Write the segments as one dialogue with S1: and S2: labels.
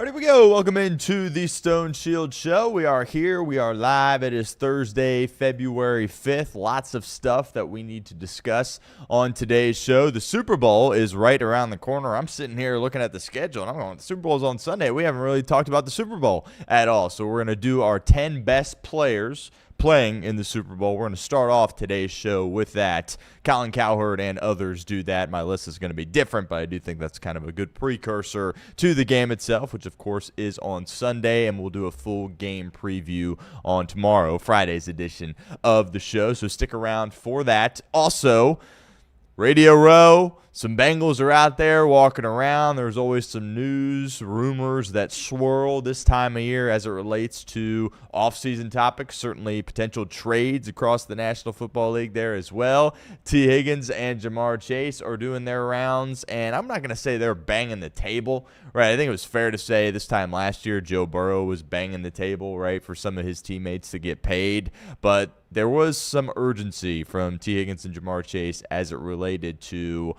S1: All right, here we go. Welcome into the Stone Shield Show. We are here. We are live. It is Thursday, February 5th. Lots of stuff that we need to discuss on today's show. The Super Bowl is right around the corner. I'm sitting here looking at the schedule, and I'm going, the Super Bowl is on Sunday. We haven't really talked about the Super Bowl at all. So we're going to do our 10 best players playing in the Super Bowl. We're going to start off today's show with that. Colin Cowherd and others do that. My list is going to be different, but I do think that's kind of a good precursor to the game itself, which of course is on Sunday, and we'll do a full game preview on tomorrow, Friday's edition of the show. So stick around for that. Also, Radio Row, some Bengals are out there walking around. There's always some news, rumors that swirl this time of year as it relates to offseason topics, certainly potential trades across the National Football League there as well. T. Higgins and Jamar Chase are doing their rounds, and I'm not going to say they're banging the table, right? I think it was fair to say this time last year Joe Burrow was banging the table, right, for some of his teammates to get paid, but there was some urgency from T. Higgins and Jamar Chase as it related to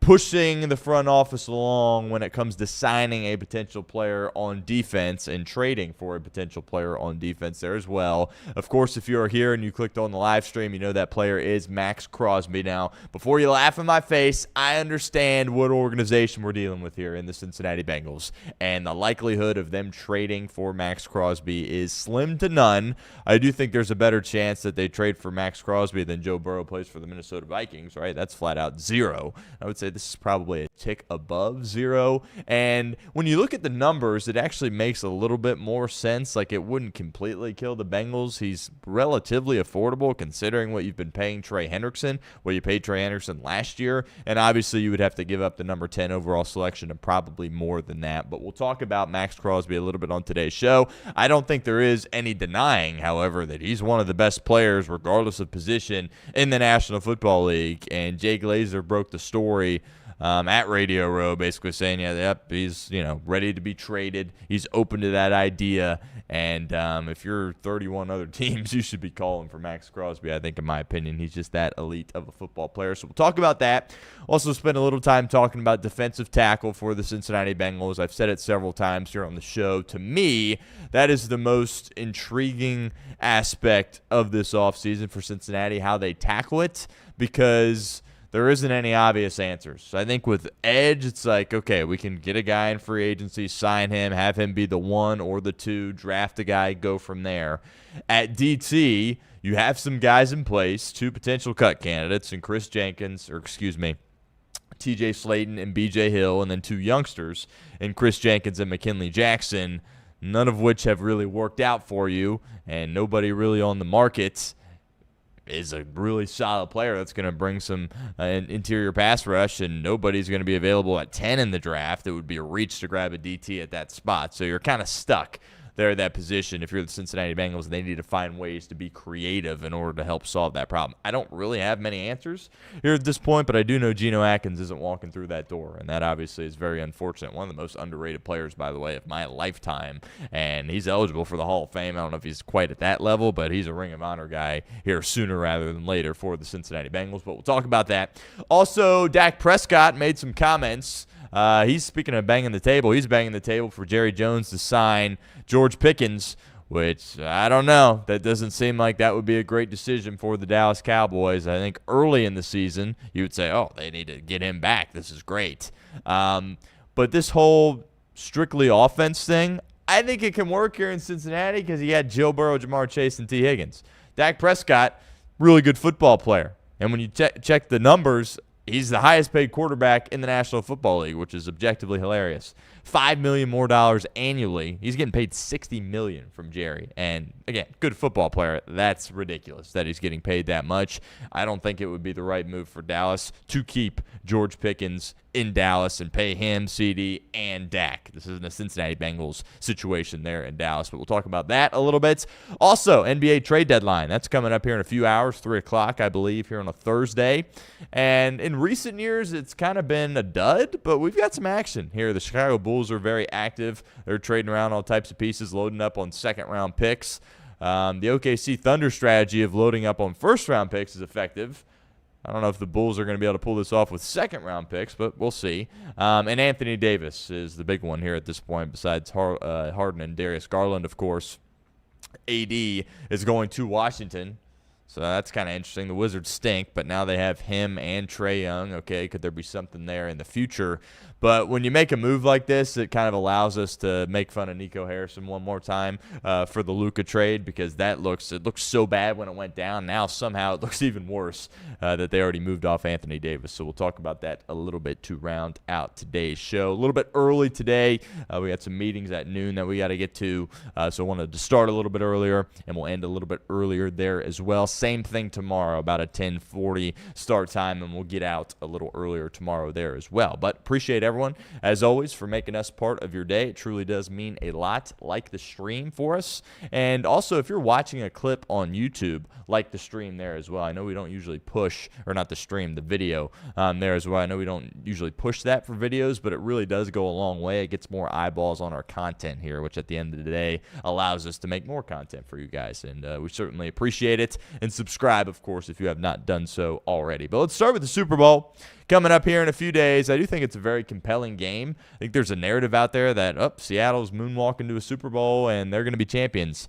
S1: pushing the front office along when it comes to signing a potential player on defense and trading for a potential player on defense there as well. Of course, if you're here and you clicked on the live stream, you know that player is Maxx Crosby. Now, before you laugh in my face, I understand what organization we're dealing with here in the Cincinnati Bengals, and the likelihood of them trading for Maxx Crosby is slim to none. I do think there's a better chance that they trade for Maxx Crosby than Joe Burrow plays for the Minnesota Vikings, right? That's flat out zero. I would say this is probably a tick above zero. And when you look at the numbers, it actually makes a little bit more sense. Like, it wouldn't completely kill the Bengals. He's relatively affordable considering what you've been paying Trey Hendrickson, what you paid Trey Hendrickson last year. And obviously you would have to give up the number 10 overall selection and probably more than that. But we'll talk about Maxx Crosby a little bit on today's show. I don't think there is any denying, however, that he's one of the best players, regardless of position, in the National Football League. And Jay Glazer broke the story at Radio Row, basically saying, he's ready to be traded. He's open to that idea. And if you're 31 other teams, you should be calling for Maxx Crosby. I think, in my opinion, he's just that elite of a football player. So we'll talk about that. Also spend a little time talking about defensive tackle for the Cincinnati Bengals. I've said it several times here on the show. To me, that is the most intriguing aspect of this offseason for Cincinnati, how they tackle it, because there isn't any obvious answers. So I think with edge, it's like, okay, we can get a guy in free agency, sign him, have him be the 1 or the 2, draft a guy, go from there. At DT, you have some guys in place, 2 potential cut candidates, and TJ Slayton and BJ Hill, and then 2 youngsters, and Chris Jenkins and McKinley Jackson, none of which have really worked out for you, and nobody really on the market is a really solid player that's going to bring some interior pass rush, and nobody's going to be available at 10 in the draft. It would be a reach to grab a DT at that spot. So you're kind of stuck there at that position. If you're the Cincinnati Bengals, they need to find ways to be creative in order to help solve that problem. I don't really have many answers here at this point, but I do know Geno Atkins isn't walking through that door, and that obviously is very unfortunate. One of the most underrated players, by the way, of my lifetime, and he's eligible for the Hall of Fame. I don't know if he's quite at that level, but he's a Ring of Honor guy here sooner rather than later for the Cincinnati Bengals, but we'll talk about that. Also, Dak Prescott made some comments. He's speaking of banging the table. He's banging the table for Jerry Jones to sign George Pickens, which I don't know. That doesn't seem like that would be a great decision for the Dallas Cowboys. I think early in the season, you would say, oh, they need to get him back. This is great. But this whole strictly offense thing, I think it can work here in Cincinnati because he had Joe Burrow, Jamar Chase, and T. Higgins. Dak Prescott, really good football player. And when you check the numbers, he's the highest paid quarterback in the National Football League, which is objectively hilarious. $5 million more annually. He's getting paid $60 million from Jerry. And again, good football player. That's ridiculous that he's getting paid that much. I don't think it would be the right move for Dallas to keep George Pickens in Dallas and pay him, CD, and Dak. This isn't a Cincinnati Bengals situation there in Dallas, but we'll talk about that a little bit. Also, NBA trade deadline. That's coming up here in a few hours, 3 o'clock, I believe, here on a Thursday. And in recent years, it's kind of been a dud, but we've got some action here. The Chicago Bulls are very active. They're trading around all types of pieces, loading up on second-round picks. The OKC Thunder strategy of loading up on first-round picks is effective. I don't know if the Bulls are going to be able to pull this off with second-round picks, but we'll see. And Anthony Davis is the big one here at this point, besides Harden and Darius Garland, of course. AD is going to Washington. So that's kind of interesting. The Wizards stink, but now they have him and Trae Young. Okay, could there be something there in the future? But when you make a move like this, it kind of allows us to make fun of Nico Harrison one more time for the Luka trade, because it looks so bad when it went down. Now somehow it looks even worse that they already moved off Anthony Davis. So we'll talk about that a little bit to round out today's show. A little bit early today. We got some meetings at noon that we got to get to, so I wanted to start a little bit earlier, and we'll end a little bit earlier there as well. Same thing tomorrow, about a 10:40 start time, and we'll get out a little earlier tomorrow there as well. But appreciate everyone, as always, for making us part of your day. It truly does mean a lot. Like the stream for us. And also, if you're watching a clip on YouTube, like the stream there as well. I know we don't usually push, or not the stream, the video there as well. I know we don't usually push that for videos, but it really does go a long way. It gets more eyeballs on our content here, which at the end of the day allows us to make more content for you guys. And we certainly appreciate it. And subscribe, of course, if you have not done so already. But let's start with the Super Bowl coming up here in a few days. I do think it's a very compelling game. I think there's a narrative out there that, Seattle's moonwalking to a Super Bowl and they're going to be champions.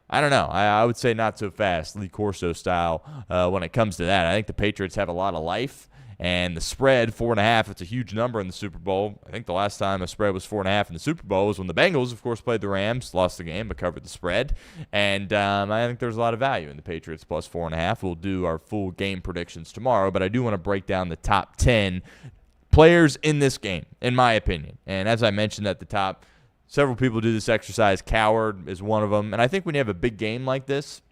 S1: I don't know. I would say not so fast, Lee Corso style, when it comes to that. I think the Patriots have a lot of life. And the spread, 4.5, it's a huge number in the Super Bowl. I think the last time a spread was 4.5 in the Super Bowl was when the Bengals, of course, played the Rams, lost the game, but covered the spread. And I think there's a lot of value in the Patriots plus 4.5. We'll do our full game predictions tomorrow, but I do want to break down the top 10 players in this game, in my opinion. And as I mentioned at the top, several people do this exercise. Coward is one of them. And I think when you have a big game like this,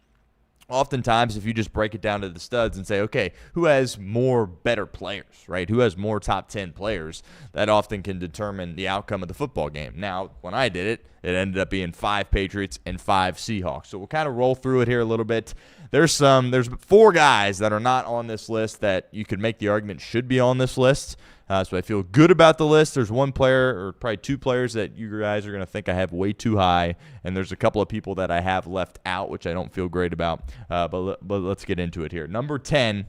S1: oftentimes, if you just break it down to the studs and say, okay, who has more better players, right? Who has more top 10 players? That often can determine the outcome of the football game. Now, when I did it, it ended up being 5 Patriots and 5 Seahawks. So we'll kind of roll through it here a little bit. There's 4 guys that are not on this list that you could make the argument should be on this list. So I feel good about the list. There's one player, or probably 2 players, that you guys are going to think I have way too high. And there's a couple of people that I have left out, which I don't feel great about. But let's get into it here. Number 10,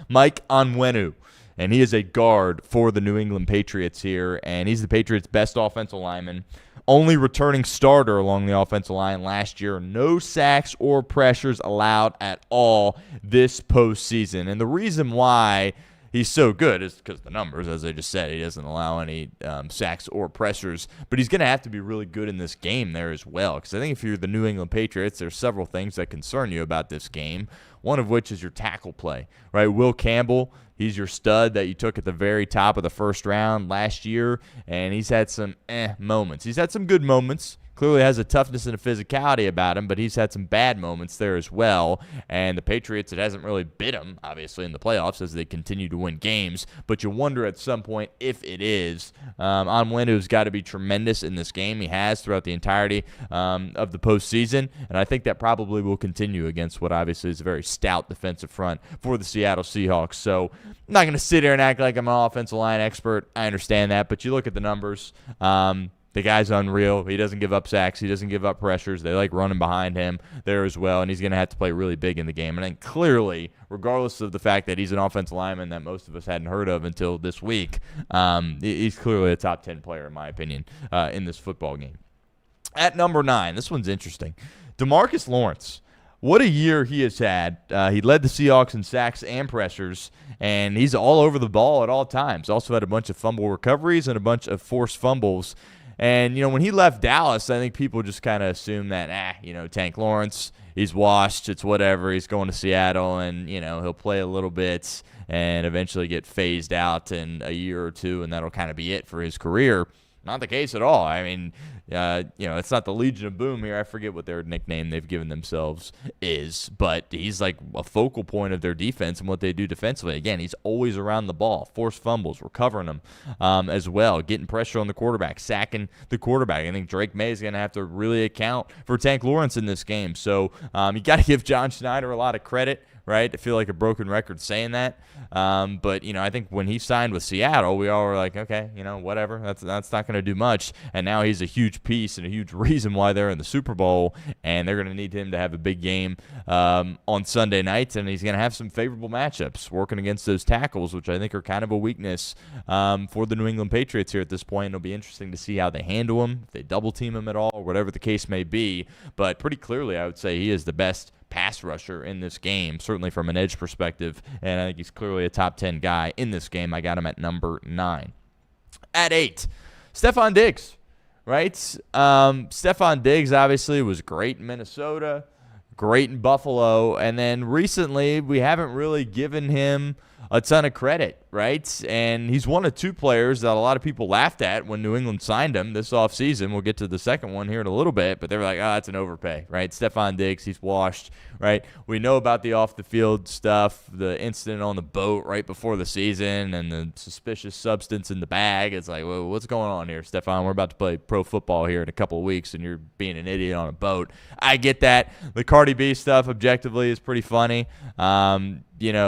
S1: Mike Onwenu. And he is a guard for the New England Patriots here. And he's the Patriots' best offensive lineman. Only returning starter along the offensive line last year. No sacks or pressures allowed at all this postseason. And the reason why he's so good is because the numbers, as I just said. He doesn't allow any sacks or pressures. But he's going to have to be really good in this game there as well. Because I think if you're the New England Patriots, there's several things that concern you about this game. One of which is your tackle play, right? Will Campbell, he's your stud that you took at the very top of the first round last year. And he's had some moments. He's had some good moments. Clearly has a toughness and a physicality about him, but he's had some bad moments there as well. And the Patriots, it hasn't really bit them, obviously, in the playoffs as they continue to win games. But you wonder at some point if it is. Onwenu's got to be tremendous in this game. He has throughout the entirety of the postseason. And I think that probably will continue against what obviously is a very stout defensive front for the Seattle Seahawks. So I'm not going to sit here and act like I'm an offensive line expert. I understand that. But you look at the numbers. The guy's unreal. He doesn't give up sacks. He doesn't give up pressures. They like running behind him there as well, and he's going to have to play really big in the game. And then clearly, regardless of the fact that he's an offensive lineman that most of us hadn't heard of until this week, he's clearly a top 10 player, in my opinion, in this football game. At number 9, this one's interesting. DeMarcus Lawrence. What a year he has had. He led the Seahawks in sacks and pressures, and he's all over the ball at all times. Also had a bunch of fumble recoveries and a bunch of forced fumbles. And, when he left Dallas, I think people just kind of assumed that, Tank Lawrence, he's washed, it's whatever, he's going to Seattle, and, he'll play a little bit and eventually get phased out in a year or two, and that'll kind of be it for his career. Not the case at all. I mean, it's not the Legion of Boom here. I forget what their nickname they've given themselves is, but he's like a focal point of their defense and what they do defensively. Again, he's always around the ball, forced fumbles, recovering them as well, getting pressure on the quarterback, sacking the quarterback. I think Drake May is going to have to really account for Tank Lawrence in this game. So you got to give John Schneider a lot of credit right? I feel like a broken record saying that. But, I think when he signed with Seattle, we all were like, okay, whatever. That's not going to do much. And now he's a huge piece and a huge reason why they're in the Super Bowl, and they're going to need him to have a big game on Sunday nights, and he's going to have some favorable matchups working against those tackles, which I think are kind of a weakness for the New England Patriots here at this point. It'll be interesting to see how they handle him, if they double team him at all, or whatever the case may be. But pretty clearly, I would say he is the best pass rusher in this game, certainly from an edge perspective, and I think he's clearly a top 10 guy in this game. I got him at number 9. At 8, Stephon Diggs, right? Stephon Diggs obviously was great in Minnesota, great in Buffalo, and then recently we haven't really given him a ton of credit, right? And he's one of 2 players that a lot of people laughed at when New England signed him this offseason. We'll get to the second one here in a little bit, but they were like, oh, that's an overpay, right? Stephon Diggs, he's washed, right? We know about the off-the-field stuff, the incident on the boat right before the season and the suspicious substance in the bag. It's like, well, what's going on here, Stephon? We're about to play pro football here in a couple of weeks, and you're being an idiot on a boat. I get that. The Cardi B stuff, objectively, is pretty funny.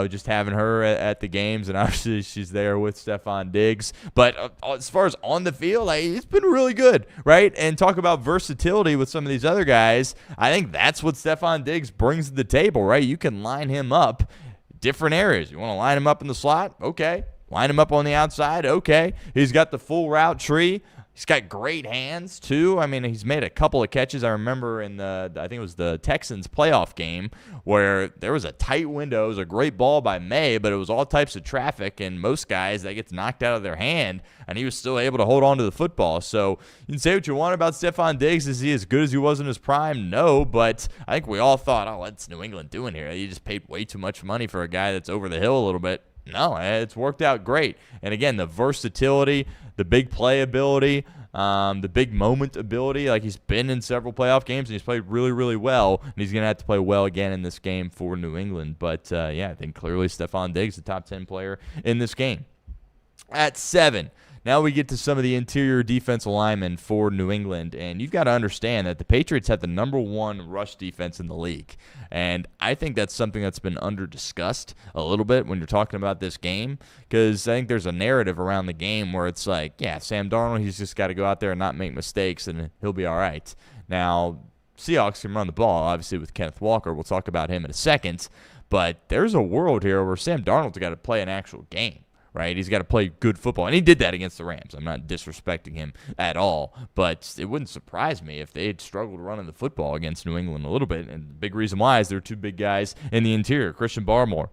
S1: Just having her at the games, and obviously she's there with Stephon Diggs. But as far as on the field, he's been really good, right? And talk about versatility with some of these other guys. I think that's what Stephon Diggs brings to the table, right? You can line him up different areas. You want to line him up in the slot? Okay. Line him up on the outside? Okay. He's got the full route tree. He's got great hands, too. I mean, he's made a couple of catches. I remember in I think it was the Texans playoff game where there was a tight window. It was a great ball by May, but it was all types of traffic, and most guys, that gets knocked out of their hand, and he was still able to hold on to the football. So you can say what you want about Stephon Diggs. Is he as good as he was in his prime? No, but I think we all thought, oh, what's New England doing here? You just paid way too much money for a guy that's over the hill a little bit. No, it's worked out great. And again, the versatility, the big play ability, the big moment ability. Like, he's been in several playoff games, and he's played really, really well. And he's going to have to play well again in this game for New England. But, I think clearly Stephon Diggs, the top 10 player in this game. At 7, now we get to some of the interior defensive linemen for New England, and you've got to understand that the Patriots have the number 1 rush defense in the league, and I think that's something that's been under-discussed a little bit when you're talking about this game, because I think there's a narrative around the game where it's like, yeah, Sam Darnold, he's just got to go out there and not make mistakes, and he'll be all right. Now, Seahawks can run the ball, obviously, with Kenneth Walker. We'll talk about him in a second, but there's a world here where Sam Darnold's got to play an actual game. Right, he's got to play good football, and he did that against the Rams. I'm not disrespecting him at all, but it wouldn't surprise me if they had struggled running the football against New England a little bit, and the big reason why is there are 2 big guys in the interior. Christian Barmore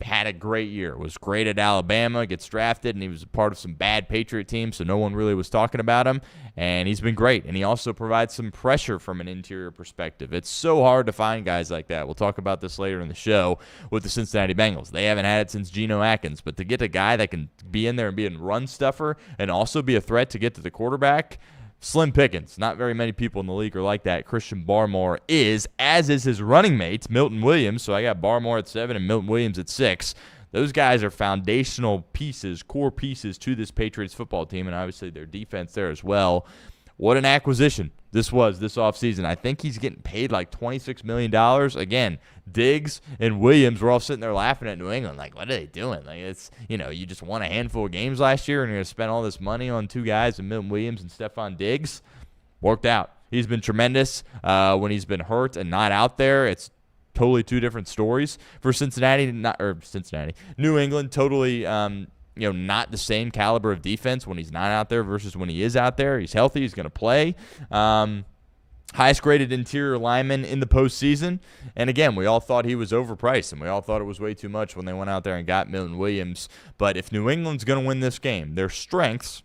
S1: had a great year, was great at Alabama, gets drafted, and he was a part of some bad Patriot teams, so no one really was talking about him, and he's been great, and he also provides some pressure from an interior perspective. It's so hard to find guys like that. We'll talk about this later in the show with the Cincinnati Bengals. They haven't had it since Geno Atkins, but to get a guy that can be in there and be a run stuffer and also be a threat to get to the quarterback, slim pickings. Not very many people in the league are like that. Christian Barmore is, as is his running mate, Milton Williams. So I got Barmore at 7 and Milton Williams at 6. Those guys are foundational pieces, core pieces to this Patriots football team, and obviously their defense there as well. What an acquisition this was this offseason. I think he's getting paid like $26 million. Again, Diggs and Williams were all sitting there laughing at New England. Like, what are they doing? Like, it's, you just won a handful of games last year and you're going to spend all this money on 2 guys, and Milton Williams and Stephon Diggs. Worked out. He's been tremendous when he's been hurt and not out there. It's totally 2 different stories for New England. Totally, not the same caliber of defense when he's not out there versus when he is out there. He's healthy. He's going to play. Highest graded interior lineman in the postseason. And again, we all thought he was overpriced, and we all thought it was way too much when they went out there and got Milton Williams. But if New England's going to win this game, their strengths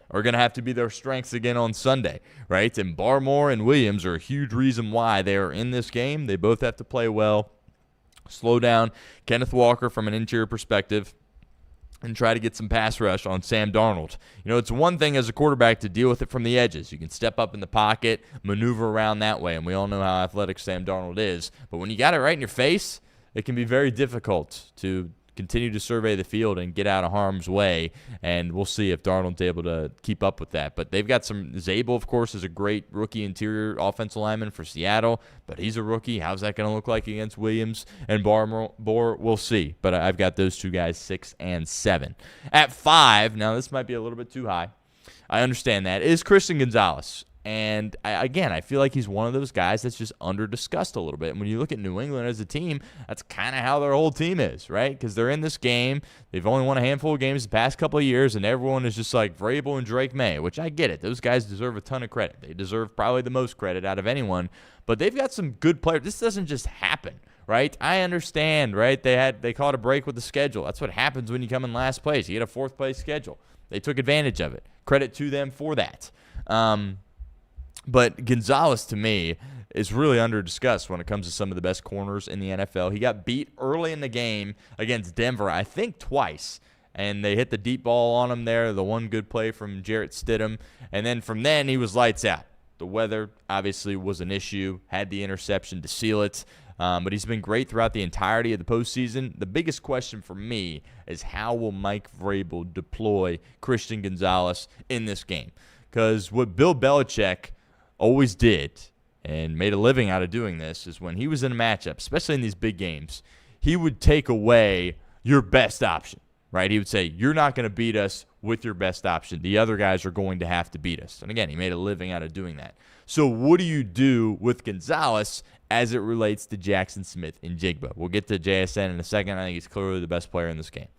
S1: are going to have to be their strengths again on Sunday, right? And Barmore and Williams are a huge reason why they are in this game. They both have to play well, slow down Kenneth Walker from an interior perspective, and try to get some pass rush on Sam Darnold. It's one thing as a quarterback to deal with it from the edges. You can step up in the pocket, maneuver around that way, and we all know how athletic Sam Darnold is. But when you got it right in your face, it can be very difficult to continue to survey the field and get out of harm's way, and we'll see if Darnold's able to keep up with that. But they've got some – Zabel, of course, is a great rookie interior offensive lineman for Seattle, but he's a rookie. How's that going to look like against Williams and Barmore? We'll see. But I've got those two guys 6 and 7. At 5, now this might be a little bit too high. I understand that, is Christian Gonzalez. And, I feel like he's one of those guys that's just under-discussed a little bit. And when you look at New England as a team, that's kind of how their whole team is, right? Because they're in this game. They've only won a handful of games the past couple of years, and everyone is just like Vrabel and Drake May, which I get it. Those guys deserve a ton of credit. They deserve probably the most credit out of anyone. But they've got some good players. This doesn't just happen, right? I understand, right? They caught a break with the schedule. That's what happens when you come in last place. You get a fourth-place schedule. They took advantage of it. Credit to them for that. But Gonzalez, to me, is really under-discussed when it comes to some of the best corners in the NFL. He got beat early in the game against Denver, I think twice, and they hit the deep ball on him there, the one good play from Jarrett Stidham. And then from then, he was lights out. The weather obviously was an issue, had the interception to seal it. But he's been great throughout the entirety of the postseason. The biggest question for me is how will Mike Vrabel deploy Christian Gonzalez in this game? Because what Bill Belichick always did and made a living out of doing this is when he was in a matchup, especially in these big games, he would take away your best option, right? He would say, you're not going to beat us with your best option. The other guys are going to have to beat us. And again, he made a living out of doing that. So what do you do with Gonzalez as it relates to Jackson Smith and Jigba? We'll get to JSN in a second. I think he's clearly the best player in this game.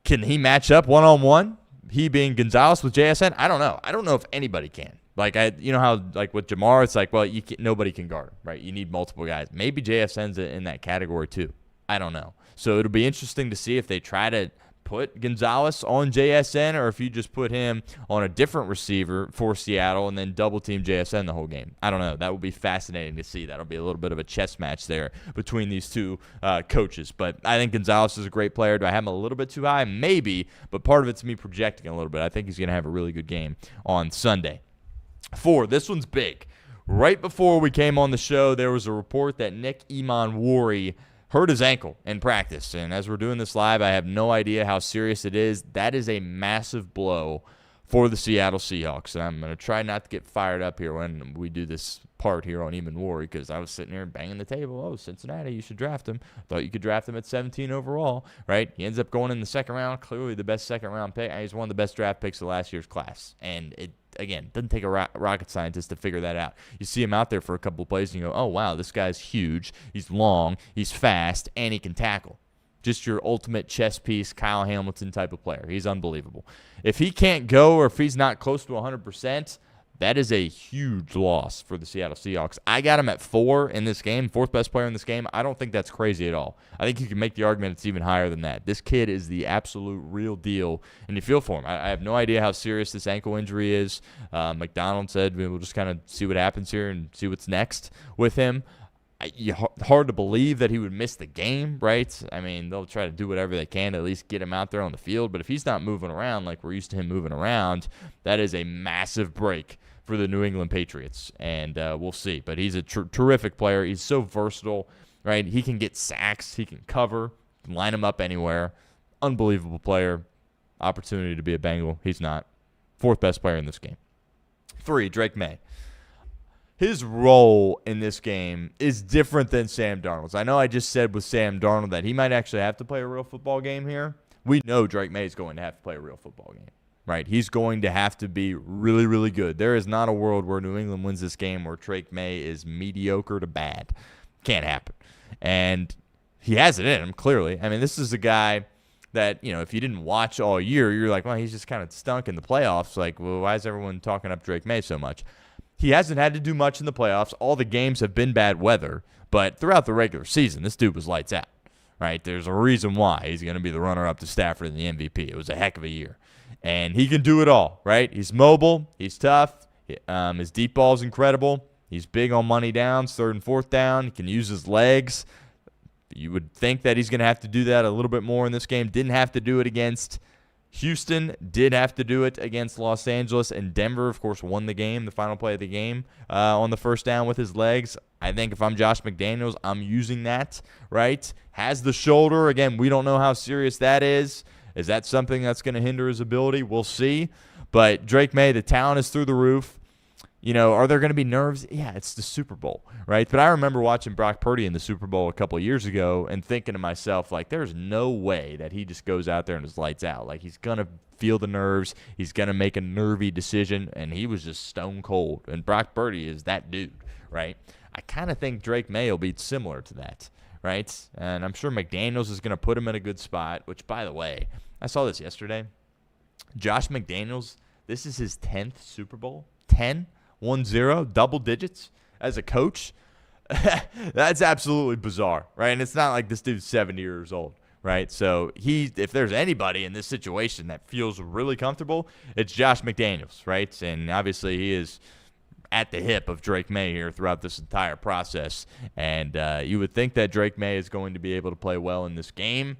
S1: Can he match up one-on-one, he being Gonzalez with JSN? I don't know. I don't know if anybody can. Like, you know how, like, with Jamar, it's like, well, nobody can guard him, right? You need multiple guys. Maybe JSN's in that category too. I don't know. So it'll be interesting to see if they try to put Gonzalez on JSN or if you just put him on a different receiver for Seattle and then double-team JSN the whole game. I don't know. That would be fascinating to see. That'll be a little bit of a chess match there between these two coaches. But I think Gonzalez is a great player. Do I have him a little bit too high? Maybe, but part of it's me projecting a little bit. I think he's going to have a really good game on Sunday. 4, this one's big. Right before we came on the show, there was a report that Nick Emanwari hurt his ankle in practice. And as we're doing this live, I have no idea how serious it is. That is a massive blow for the Seattle Seahawks. And I'm going to try not to get fired up here when we do this part here on Emanwari because I was sitting here banging the table. Oh, Cincinnati, you should draft him. Thought you could draft him at 17 overall, right? He ends up going in the second round. Clearly the best second-round pick. He's one of the best draft picks of last year's class. And again, doesn't take a rocket scientist to figure that out. You see him out there for a couple of plays and you go, oh, wow, this guy's huge. He's long, he's fast, and he can tackle. Just your ultimate chess piece, Kyle Hamilton type of player. He's unbelievable. If he can't go or if he's not close to 100%, that is a huge loss for the Seattle Seahawks. I got him at 4 in this game, 4th best player in this game. I don't think that's crazy at all. I think you can make the argument it's even higher than that. This kid is the absolute real deal, and you feel for him. I have no idea how serious this ankle injury is. McDonald said we'll just kind of see what happens here and see what's next with him. Hard to believe that he would miss the game, right? I mean, they'll try to do whatever they can to at least get him out there on the field. But if he's not moving around like we're used to him moving around, that is a massive break for the New England Patriots. And we'll see. But he's a terrific player. He's so versatile, right? He can get sacks. He can cover, line him up anywhere. Unbelievable player. Opportunity to be a Bengal. He's not. 4th best player in this game. 3, Drake May. His role in this game is different than Sam Darnold's. I know I just said with Sam Darnold that he might actually have to play a real football game here. We know Drake May is going to have to play a real football game, right? He's going to have to be really, really good. There is not a world where New England wins this game where Drake May is mediocre to bad. Can't happen. And he has it in him, clearly. I mean, this is a guy that, you know, if you didn't watch all year, you're like, well, he's just kind of stunk in the playoffs. Like, well, why is everyone talking up Drake May so much? He hasn't had to do much in the playoffs. All the games have been bad weather. But throughout the regular season, this dude was lights out, right? There's a reason why he's going to be the runner-up to Stafford in the MVP. It was a heck of a year. And he can do it all, right? He's mobile. He's tough. His deep ball is incredible. He's big on money downs, 3rd and 4th down. He can use his legs. You would think that he's going to have to do that a little bit more in this game. Didn't have to do it against Houston, did have to do it against Los Angeles, and Denver, of course, won the game, the final play of the game, on the first down with his legs. I think if I'm Josh McDaniels, I'm using that, right? Has the shoulder. Again, we don't know how serious that is. Is that something that's going to hinder his ability? We'll see. But Drake May, the talent is through the roof. Are there going to be nerves? Yeah, it's the Super Bowl, right? But I remember watching Brock Purdy in the Super Bowl a couple of years ago and thinking to myself, like, there's no way that he just goes out there and just lights out. Like, he's going to feel the nerves. He's going to make a nervy decision, and he was just stone cold. And Brock Purdy is that dude, right? I kind of think Drake May will be similar to that, right? And I'm sure McDaniels is going to put him in a good spot, which, by the way, I saw this yesterday. Josh McDaniels, this is his 10th Super Bowl. 10? 1-0, double digits as a coach. That's absolutely bizarre, right? And it's not like this dude's 70 years old, right? So if there's anybody in this situation that feels really comfortable, it's Josh McDaniels, right? And obviously he is at the hip of Drake May here throughout this entire process. And you would think that Drake May is going to be able to play well in this game,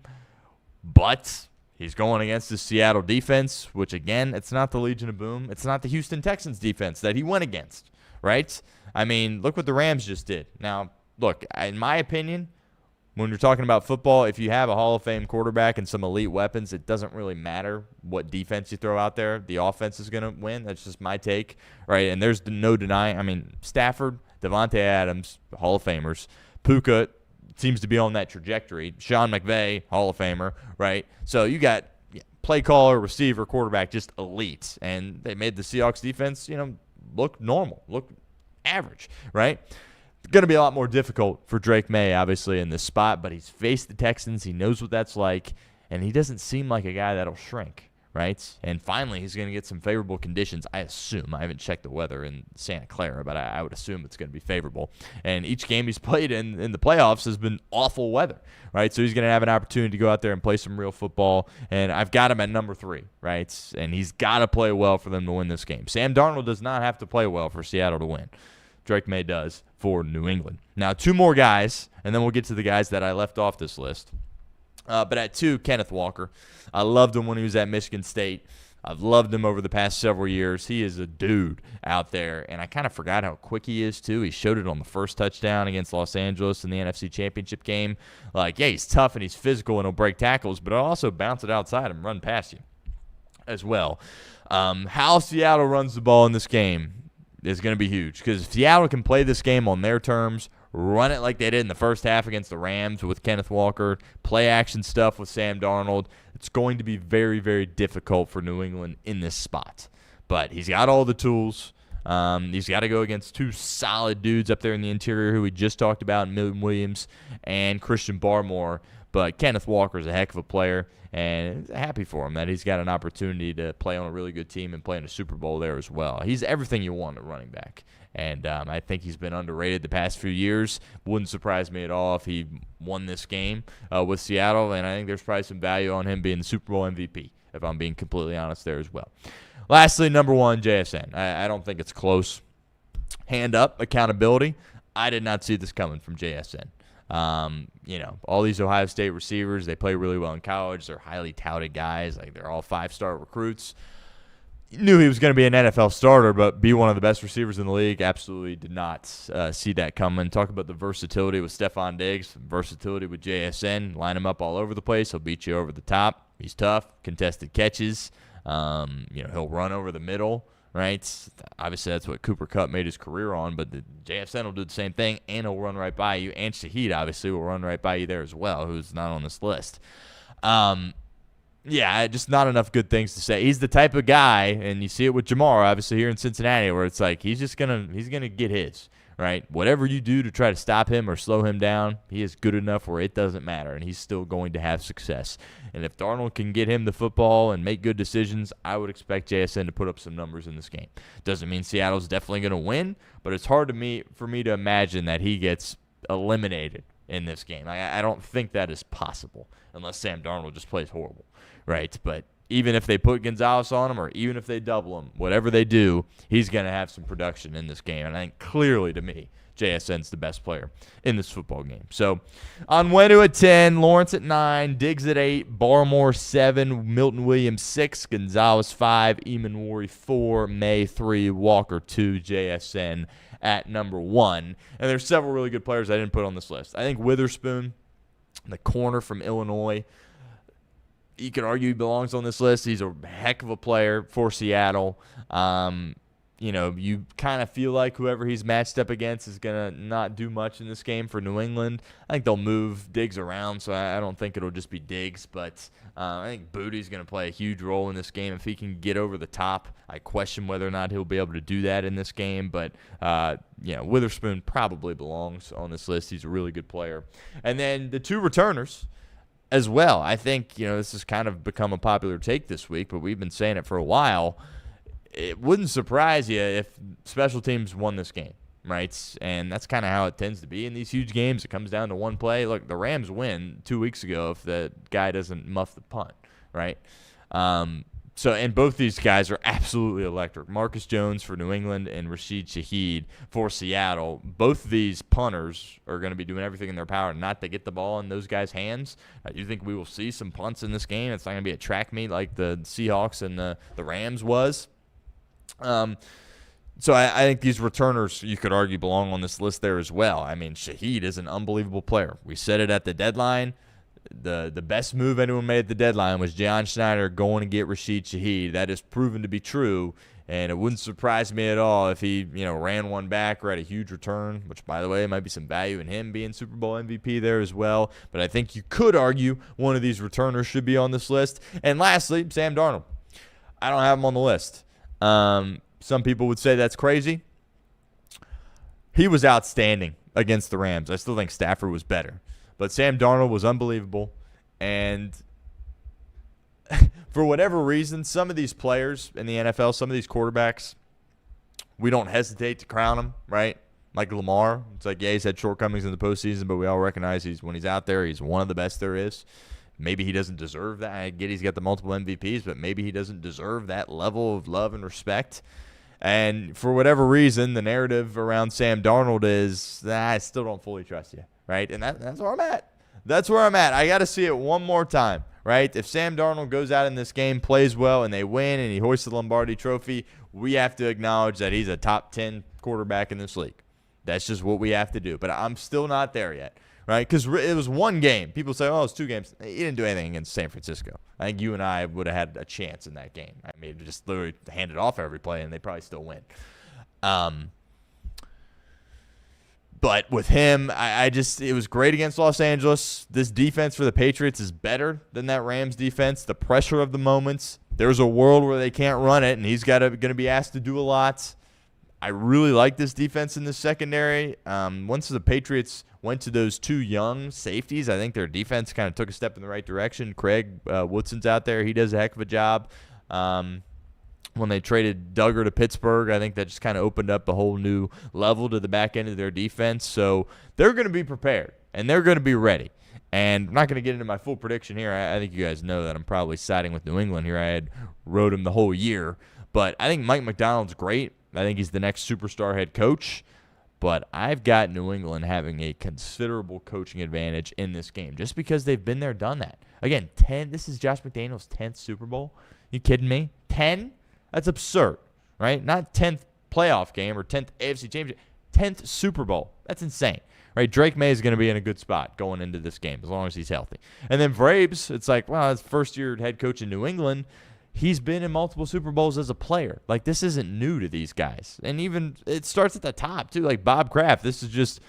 S1: but he's going against the Seattle defense, which, again, it's not the Legion of Boom. It's not the Houston Texans defense that he went against, right? I mean, look what the Rams just did. Now, look, in my opinion, when you're talking about football, if you have a Hall of Fame quarterback and some elite weapons, it doesn't really matter what defense you throw out there. The offense is going to win. That's just my take, right? And there's no denying. I mean, Stafford, Devontae Adams, Hall of Famers, Puka seems to be on that trajectory. Sean McVay, Hall of Famer, right? So you got play caller, receiver, quarterback, just elite. And they made the Seahawks defense, look normal, look average, right? It's going to be a lot more difficult for Drake May, obviously, in this spot, but he's faced the Texans. He knows what that's like, and he doesn't seem like a guy that'll shrink, right? And finally, he's going to get some favorable conditions, I assume. I haven't checked the weather in Santa Clara, but I would assume it's going to be favorable. And each game he's played in the playoffs has been awful weather, right? So he's going to have an opportunity to go out there and play some real football. And I've got him at number 3, right? And he's got to play well for them to win this game. Sam Darnold does not have to play well for Seattle to win. Drake May does for New England. Now, 2 more guys, and then we'll get to the guys that I left off this list. But at 2, Kenneth Walker. I loved him when he was at Michigan State. I've loved him over the past several years. He is a dude out there, and I kind of forgot how quick he is, too. He showed it on the first touchdown against Los Angeles in the NFC Championship game. Like, yeah, he's tough and he's physical and he'll break tackles, but he'll also bounce it outside and run past you as well. How Seattle runs the ball in this game is going to be huge, because if Seattle can play this game on their terms, run it like they did in the first half against the Rams with Kenneth Walker, play action stuff with Sam Darnold, it's going to be very, very difficult for New England in this spot. But he's got all the tools. He's got to go against 2 solid dudes up there in the interior who we just talked about, Milton Williams and Christian Barmore. But Kenneth Walker is a heck of a player, and happy for him that he's got an opportunity to play on a really good team and play in a Super Bowl there as well. He's everything you want at running back, and I think he's been underrated the past few years. Wouldn't surprise me at all if he won this game with Seattle, and I think there's probably some value on him being the Super Bowl MVP, if I'm being completely honest there as well. Lastly, number 1, JSN. I don't think it's close. Hand up, accountability. I did not see this coming from JSN. All these Ohio State receivers, they play really well in college. They're highly touted guys. Like, they're all 5-star recruits. Knew he was going to be an NFL starter, but be one of the best receivers in the league. Absolutely did not see that coming. Talk about the versatility with Stephon Diggs, versatility with JSN. Line him up all over the place. He'll beat you over the top. He's tough. Contested catches. He'll run over the middle. Right? Obviously, that's what Cooper Kupp made his career on, but the JSN will do the same thing, and he'll run right by you. And Shaheed, obviously, will run right by you there as well, who's not on this list. Just not enough good things to say. He's the type of guy, and you see it with Jamar, obviously, here in Cincinnati, where it's like he's gonna get his, right? Whatever you do to try to stop him or slow him down, he is good enough where it doesn't matter, and he's still going to have success. And if Darnold can get him the football and make good decisions, I would expect JSN to put up some numbers in this game. Doesn't mean Seattle's definitely going to win, but it's hard for me to imagine that he gets eliminated in this game. I don't think that is possible unless Sam Darnold just plays horrible, right? But even if they put Gonzalez on him or even if they double him, whatever they do, he's going to have some production in this game. And I think clearly to me, JSN's the best player in this football game. So Onwenu at 10, Lawrence at 9, Diggs at 8, Barmore 7, Milton Williams 6, Gonzalez 5, Eamon 4, May 3, Walker 2, JSN at number 1. And there's several really good players I didn't put on this list. I think Witherspoon, the corner from Illinois, you could argue he belongs on this list. He's a heck of a player for Seattle. You kind of feel like whoever he's matched up against is going to not do much in this game for New England. I think they'll move Diggs around, so I don't think it'll just be Diggs. But I think Booty's going to play a huge role in this game. If he can get over the top, I question whether or not he'll be able to do that in this game. But, Witherspoon probably belongs on this list. He's a really good player. And then the 2 returners as well. I think, this has kind of become a popular take this week, but we've been saying it for a while. It wouldn't surprise you if special teams won this game, right? And that's kind of how it tends to be in these huge games. It comes down to one play. Look, the Rams win 2 weeks ago if the guy doesn't muff the punt, right? And both these guys are absolutely electric. Marcus Jones for New England and Rashid Shaheed for Seattle. Both of these punters are going to be doing everything in their power not to get the ball in those guys' hands. You think we will see some punts in this game? It's not going to be a track meet like the Seahawks and the Rams was. So I think these returners, you could argue, belong on this list there as well. I mean, Shaheed is an unbelievable player. We said it at the deadline. The best move anyone made at the deadline was John Schneider going to get Rashid Shaheed. That is proven to be true, and it wouldn't surprise me at all if he, ran one back or had a huge return, which, by the way, might be some value in him being Super Bowl MVP there as well. But I think you could argue one of these returners should be on this list. And lastly, Sam Darnold. I don't have him on the list. Some people would say that's crazy. He was outstanding against the Rams. I still think Stafford was better. But Sam Darnold was unbelievable. And for whatever reason, some of these players in the NFL, some of these quarterbacks, we don't hesitate to crown them, right? Like Lamar. It's like, yeah, he's had shortcomings in the postseason, but we all recognize when he's out there, he's one of the best there is. Maybe he doesn't deserve that. I get he's got the multiple MVPs, but maybe he doesn't deserve that level of love and respect. And for whatever reason, the narrative around Sam Darnold is, I still don't fully trust you, right? And that's where I'm at. That's where I'm at. I got to see it one more time, right? If Sam Darnold goes out in this game, plays well, and they win, and he hoists the Lombardi Trophy, we have to acknowledge that he's a top 10 quarterback in this league. That's just what we have to do. But I'm still not there yet. Right, because it was one game. People say, it's 2 games. He didn't do anything against San Francisco. I think you and I would have had a chance in that game. I mean, just literally hand it off every play, and they'd probably still win. But with him, it was great against Los Angeles. This defense for the Patriots is better than that Rams defense. The pressure of the moments. There's a world where they can't run it, and he's going to be asked to do a lot. I really like this defense in the secondary. Once the Patriots went to those 2 young safeties, I think their defense kind of took a step in the right direction. Craig Woodson's out there. He does a heck of a job. When they traded Duggar to Pittsburgh, I think that just kind of opened up a whole new level to the back end of their defense. So they're going to be prepared, and they're going to be ready. And I'm not going to get into my full prediction here. I think you guys know that I'm probably siding with New England here. I had rode him the whole year. But I think Mike McDonald's great. I think he's the next superstar head coach. But I've got New England having a considerable coaching advantage in this game just because they've been there, done that. Again, 10. This is Josh McDaniels' 10th Super Bowl. You kidding me? 10? That's absurd, right? Not 10th playoff game or 10th AFC Championship. 10th Super Bowl. That's insane, right? Drake May is going to be in a good spot going into this game as long as he's healthy. And then Vrabes, it's like, well, it's first-year head coach in New England. He's been in multiple Super Bowls as a player. Like, this isn't new to these guys. And even it starts at the top, too. Like Bob Kraft, this is just,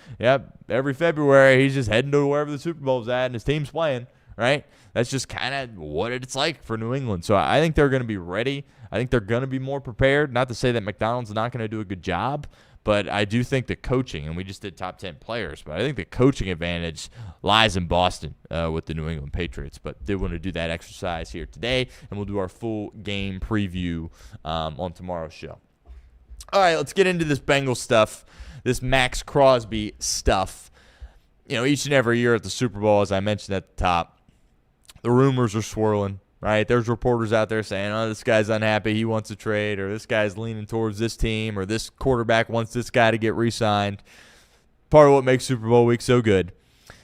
S1: every February he's just heading to wherever the Super Bowl's at and his team's playing, right? That's just kind of what it's like for New England. So I think they're going to be ready. I think they're going to be more prepared. Not to say that McDonald's not going to do a good job, but I do think the coaching, and we just did top 10 players, but I think the coaching advantage lies in Boston with the New England Patriots. But did want to do that exercise here today, and we'll do our full game preview on tomorrow's show. All right, let's get into this Bengals stuff, this Maxx Crosby stuff. Each and every year at the Super Bowl, as I mentioned at the top, the rumors are swirling. Right, there's reporters out there saying, this guy's unhappy, he wants a trade, or this guy's leaning towards this team, or this quarterback wants this guy to get re-signed. part of what makes Super Bowl week so good.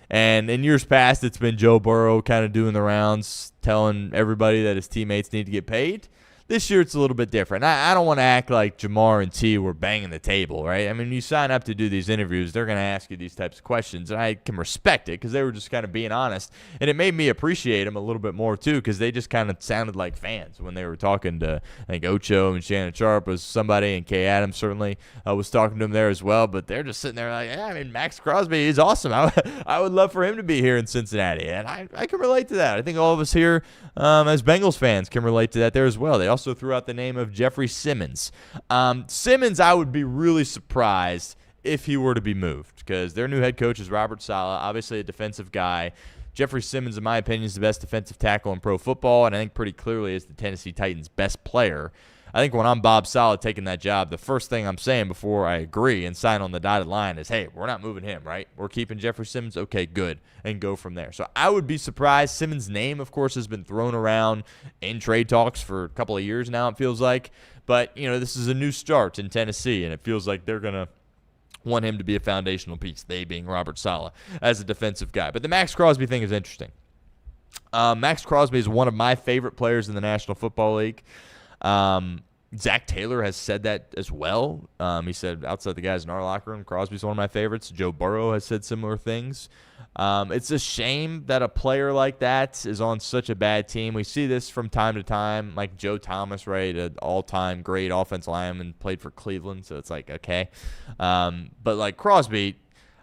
S1: And in years past, it's been Joe Burrow kind of doing the rounds, telling everybody that his teammates need to get paid. This year, it's a little bit different. I don't want to act like Jamar and T were banging the table, right? I mean, you sign up to do these interviews, they're going to ask you these types of questions, and I can respect it because they were just kind of being honest. And it made me appreciate them a little bit more, too, because they just kind of sounded like fans when they were talking to, I think, Ocho and Shannon Sharp was somebody, and Kay Adams certainly was talking to them there as well. But they're just sitting there like, yeah, I mean, Maxx Crosby is awesome. I would love for him to be here in Cincinnati, and I can relate to that. I think all of us here as Bengals fans can relate to that there as well. They also threw out the name of Jeffrey Simmons. Simmons, I would be really surprised if he were to be moved because their new head coach is Robert Saleh, obviously a defensive guy. Jeffrey Simmons, in my opinion, is the best defensive tackle in pro football, and I think pretty clearly is the Tennessee Titans' best player. I think when I'm Bob Saleh taking that job, the first thing I'm saying before I agree and sign on the dotted line is, hey, we're not moving him, right? We're keeping Jeffrey Simmons. Okay, good, and go from there. So I would be surprised. Simmons' name, of course, has been thrown around in trade talks for a couple of years now, it feels like. But, this is a new start in Tennessee, and it feels like they're going to want him to be a foundational piece, they being Robert Saleh, as a defensive guy. But the Maxx Crosby thing is interesting. Maxx Crosby is one of my favorite players in the National Football League. Zach Taylor has said that as well. He said, outside the guys in our locker room, Crosby's one of my favorites. Joe Burrow has said similar things. It's a shame that a player like that is on such a bad team. We see this from time to time, like Joe Thomas, right, an all-time great offensive lineman, played for Cleveland, so it's like, okay. But like Crosby,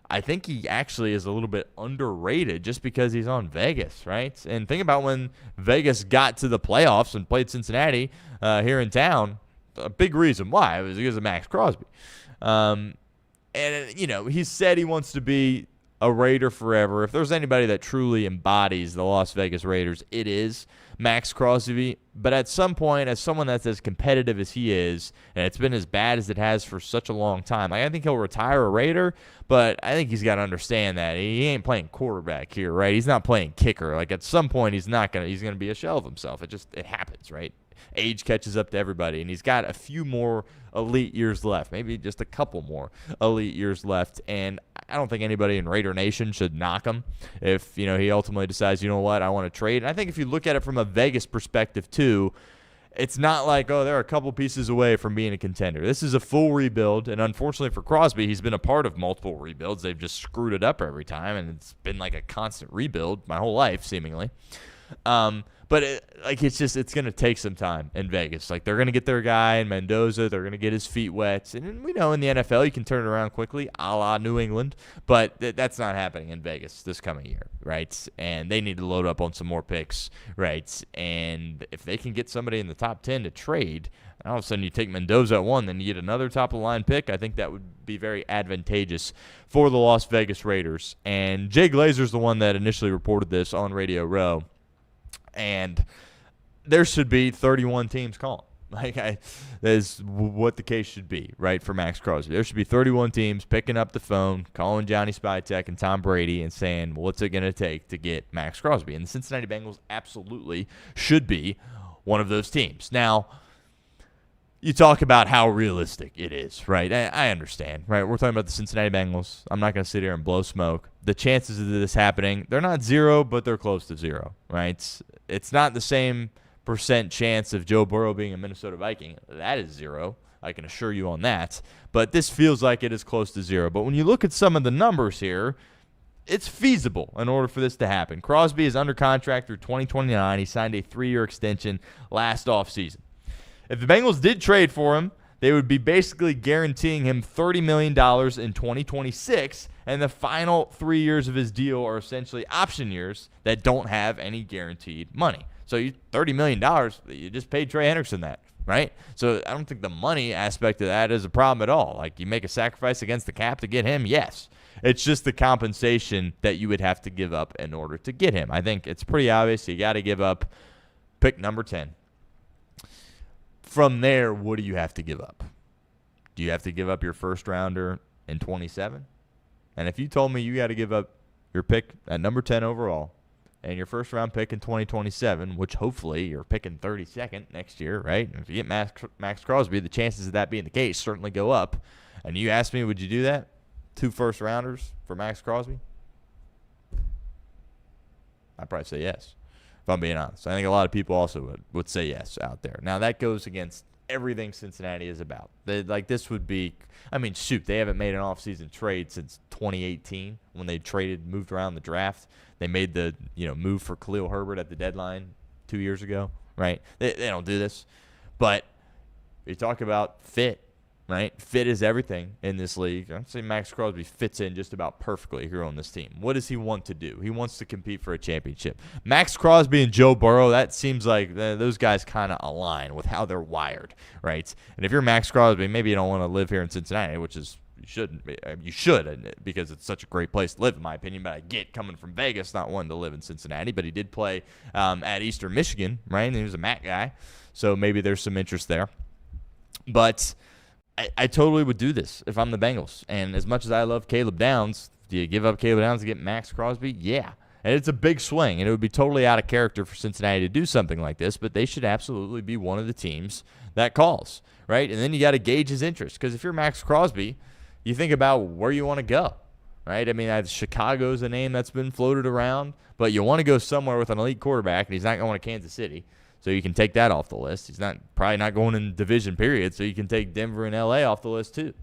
S1: I think he actually is a little bit underrated just because he's on Vegas, right? And think about when Vegas got to the playoffs and played Cincinnati here in town. A big reason why was because of Maxx Crosby. And, he said he wants to be a Raider forever. If there's anybody that truly embodies the Las Vegas Raiders, it is Maxx Crosby. But at some point, as someone that's as competitive as he is, and it's been as bad as it has for such a long time, I think he'll retire a Raider, but I think he's got to understand that he ain't playing quarterback here, right? He's not playing kicker. Like at some point, he's gonna be a shell of himself. It happens, right? Age catches up to everybody, and he's got a few more elite years left, maybe just a couple more elite years left, and I don't think anybody in Raider Nation should knock him if, he ultimately decides, you know what, I want to trade. And I think if you look at it from a Vegas perspective too, it's not like, oh, they're a couple pieces away from being a contender. This is a full rebuild, and unfortunately for Crosby, he's been a part of multiple rebuilds. They've just screwed it up every time, and it's been like a constant rebuild my whole life, seemingly. But it's going to take some time in Vegas. Like, they're going to get their guy in Mendoza. They're going to get his feet wet. And we know in the NFL you can turn it around quickly, a la New England. But that's not happening in Vegas this coming year, right? And they need to load up on some more picks, right? And if they can get somebody in the top 10 to trade, and all of a sudden you take Mendoza at 1, then you get another top-of-the-line pick, I think that would be very advantageous for the Las Vegas Raiders. And Jay Glazer's the one that initially reported this on Radio Row. And there should be 31 teams calling. That is what the case should be, right, for Maxx Crosby. There should be 31 teams picking up the phone, calling Johnny Spytek and Tom Brady and saying, well, what's it going to take to get Maxx Crosby? And the Cincinnati Bengals absolutely should be one of those teams. Now, you talk about how realistic it is, right? I understand, right? We're talking about the Cincinnati Bengals. I'm not going to sit here and blow smoke. The chances of this happening, they're not zero, but they're close to zero, right? It's not the same percent chance of Joe Burrow being a Minnesota Viking. That is zero. I can assure you on that. But this feels like it is close to zero. But when you look at some of the numbers here, it's feasible in order for this to happen. Crosby is under contract through 2029. He signed a 3-year extension last offseason. If the Bengals did trade for him, they would be basically guaranteeing him $30 million in 2026, and the final 3 years of his deal are essentially option years that don't have any guaranteed money. So $30 million, you just paid Trey Hendrickson that, right? So I don't think the money aspect of that is a problem at all. Like, you make a sacrifice against the cap to get him, yes. It's just the compensation that you would have to give up in order to get him. I think it's pretty obvious. You got to give up pick number 10. From there, what do you have to give up? Do you have to give up your first rounder in 27? And if you told me you got to give up your pick at number 10 overall and your first round pick in 2027, which hopefully you're picking 32nd next year, right? And if you get Maxx Crosby, the chances of that being the case certainly go up. And you asked me, would you do that? 2 first-rounders for Maxx Crosby? I'd probably say yes, if I'm being honest. I think a lot of people also would say yes out there. Now, that goes against everything Cincinnati is about. This would be – I mean, shoot, they haven't made an offseason trade since 2018 when they moved around the draft. They made the move for Khalil Herbert at the deadline 2 years ago, right? They don't do this. But you talk about fit. Right? Fit is everything in this league. I'd say Maxx Crosby fits in just about perfectly here on this team. What does he want to do? He wants to compete for a championship. Maxx Crosby and Joe Burrow, that seems like those guys kind of align with how they're wired, right? And if you're Maxx Crosby, maybe you don't want to live here in Cincinnati, which is you should because it's such a great place to live, in my opinion. But I get coming from Vegas, not wanting to live in Cincinnati. But he did play at Eastern Michigan, right? And he was a MAC guy, so maybe there's some interest there. But I totally would do this if I'm the Bengals. And as much as I love Caleb Downs, do you give up Caleb Downs to get Maxx Crosby? Yeah. And it's a big swing, and it would be totally out of character for Cincinnati to do something like this, but they should absolutely be one of the teams that calls, right? And then you got to gauge his interest, because if you're Maxx Crosby, you think about where you want to go, right? I mean, Chicago's a name that's been floated around, but you want to go somewhere with an elite quarterback, and he's not going to Kansas City. So you can take that off the list. He's probably not going in division period, so you can take Denver and L.A. off the list too.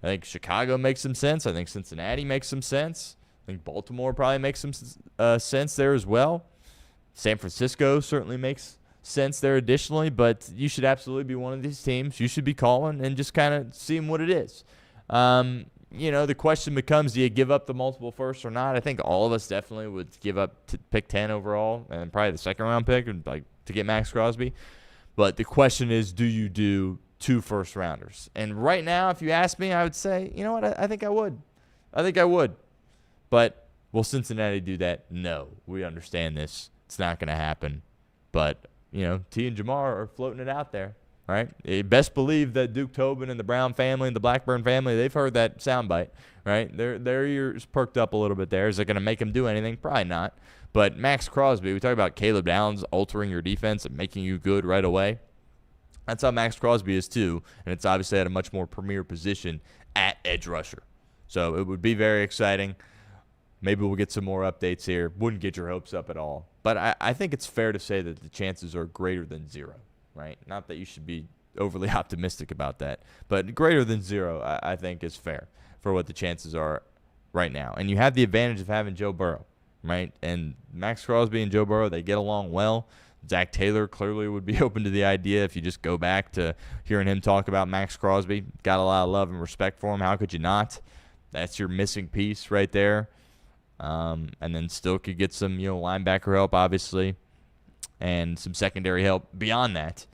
S1: I think Chicago makes some sense. I think Cincinnati makes some sense. I think Baltimore probably makes some sense there as well. San Francisco certainly makes sense there additionally, but you should absolutely be one of these teams. You should be calling and just kind of seeing what it is. The question becomes, do you give up the multiple firsts or not? I think all of us definitely would give up to pick 10 overall and probably the second-round pick to get Maxx Crosby. But the question is, do you do 2 first-rounders? And right now, if you ask me, I would say, you know what, I think I would. But will Cincinnati do that? No. We understand this. It's not going to happen. But, T and Jamar are floating it out there. Right? You best believe that Duke Tobin and the Brown family and the Blackburn family, they've heard that soundbite, right? Their ears perked up a little bit there. Is it going to make them do anything? Probably not. But Maxx Crosby, we talk about Caleb Downs altering your defense and making you good right away. That's how Maxx Crosby is too, and it's obviously at a much more premier position at edge rusher. So it would be very exciting. Maybe we'll get some more updates here. Wouldn't get your hopes up at all. But I think it's fair to say that the chances are greater than 0. Right? Not that you should be overly optimistic about that, but greater than 0, I think, is fair for what the chances are right now. And you have the advantage of having Joe Burrow, right? And Maxx Crosby and Joe Burrow, they get along well. Zach Taylor clearly would be open to the idea if you just go back to hearing him talk about Maxx Crosby. Got a lot of love and respect for him. How could you not? That's your missing piece right there. And then still could get some, linebacker help, obviously, and some secondary help beyond that.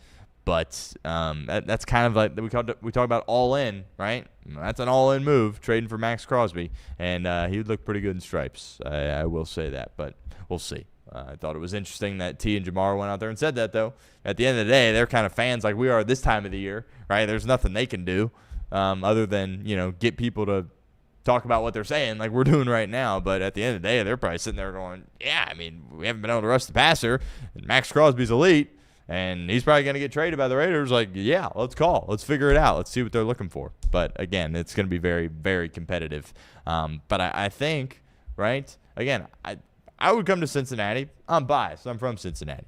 S1: But that's kind of like we talk about all in, right? That's an all in move, trading for Maxx Crosby, and he would look pretty good in stripes. I will say that, but we'll see. I thought it was interesting that T and Jamar went out there and said that, though. At the end of the day, they're kind of fans like we are this time of the year, right? There's nothing they can do other than get people to talk about what they're saying like we're doing right now. But at the end of the day, they're probably sitting there going, yeah, I mean, we haven't been able to rush the passer, and Maxx Crosby's elite, and he's probably going to get traded by the Raiders. Like, yeah, let's call. Let's figure it out. Let's see what they're looking for. But, again, it's going to be very, very competitive. But I think, right, again, I would come to Cincinnati. I'm biased. I'm from Cincinnati.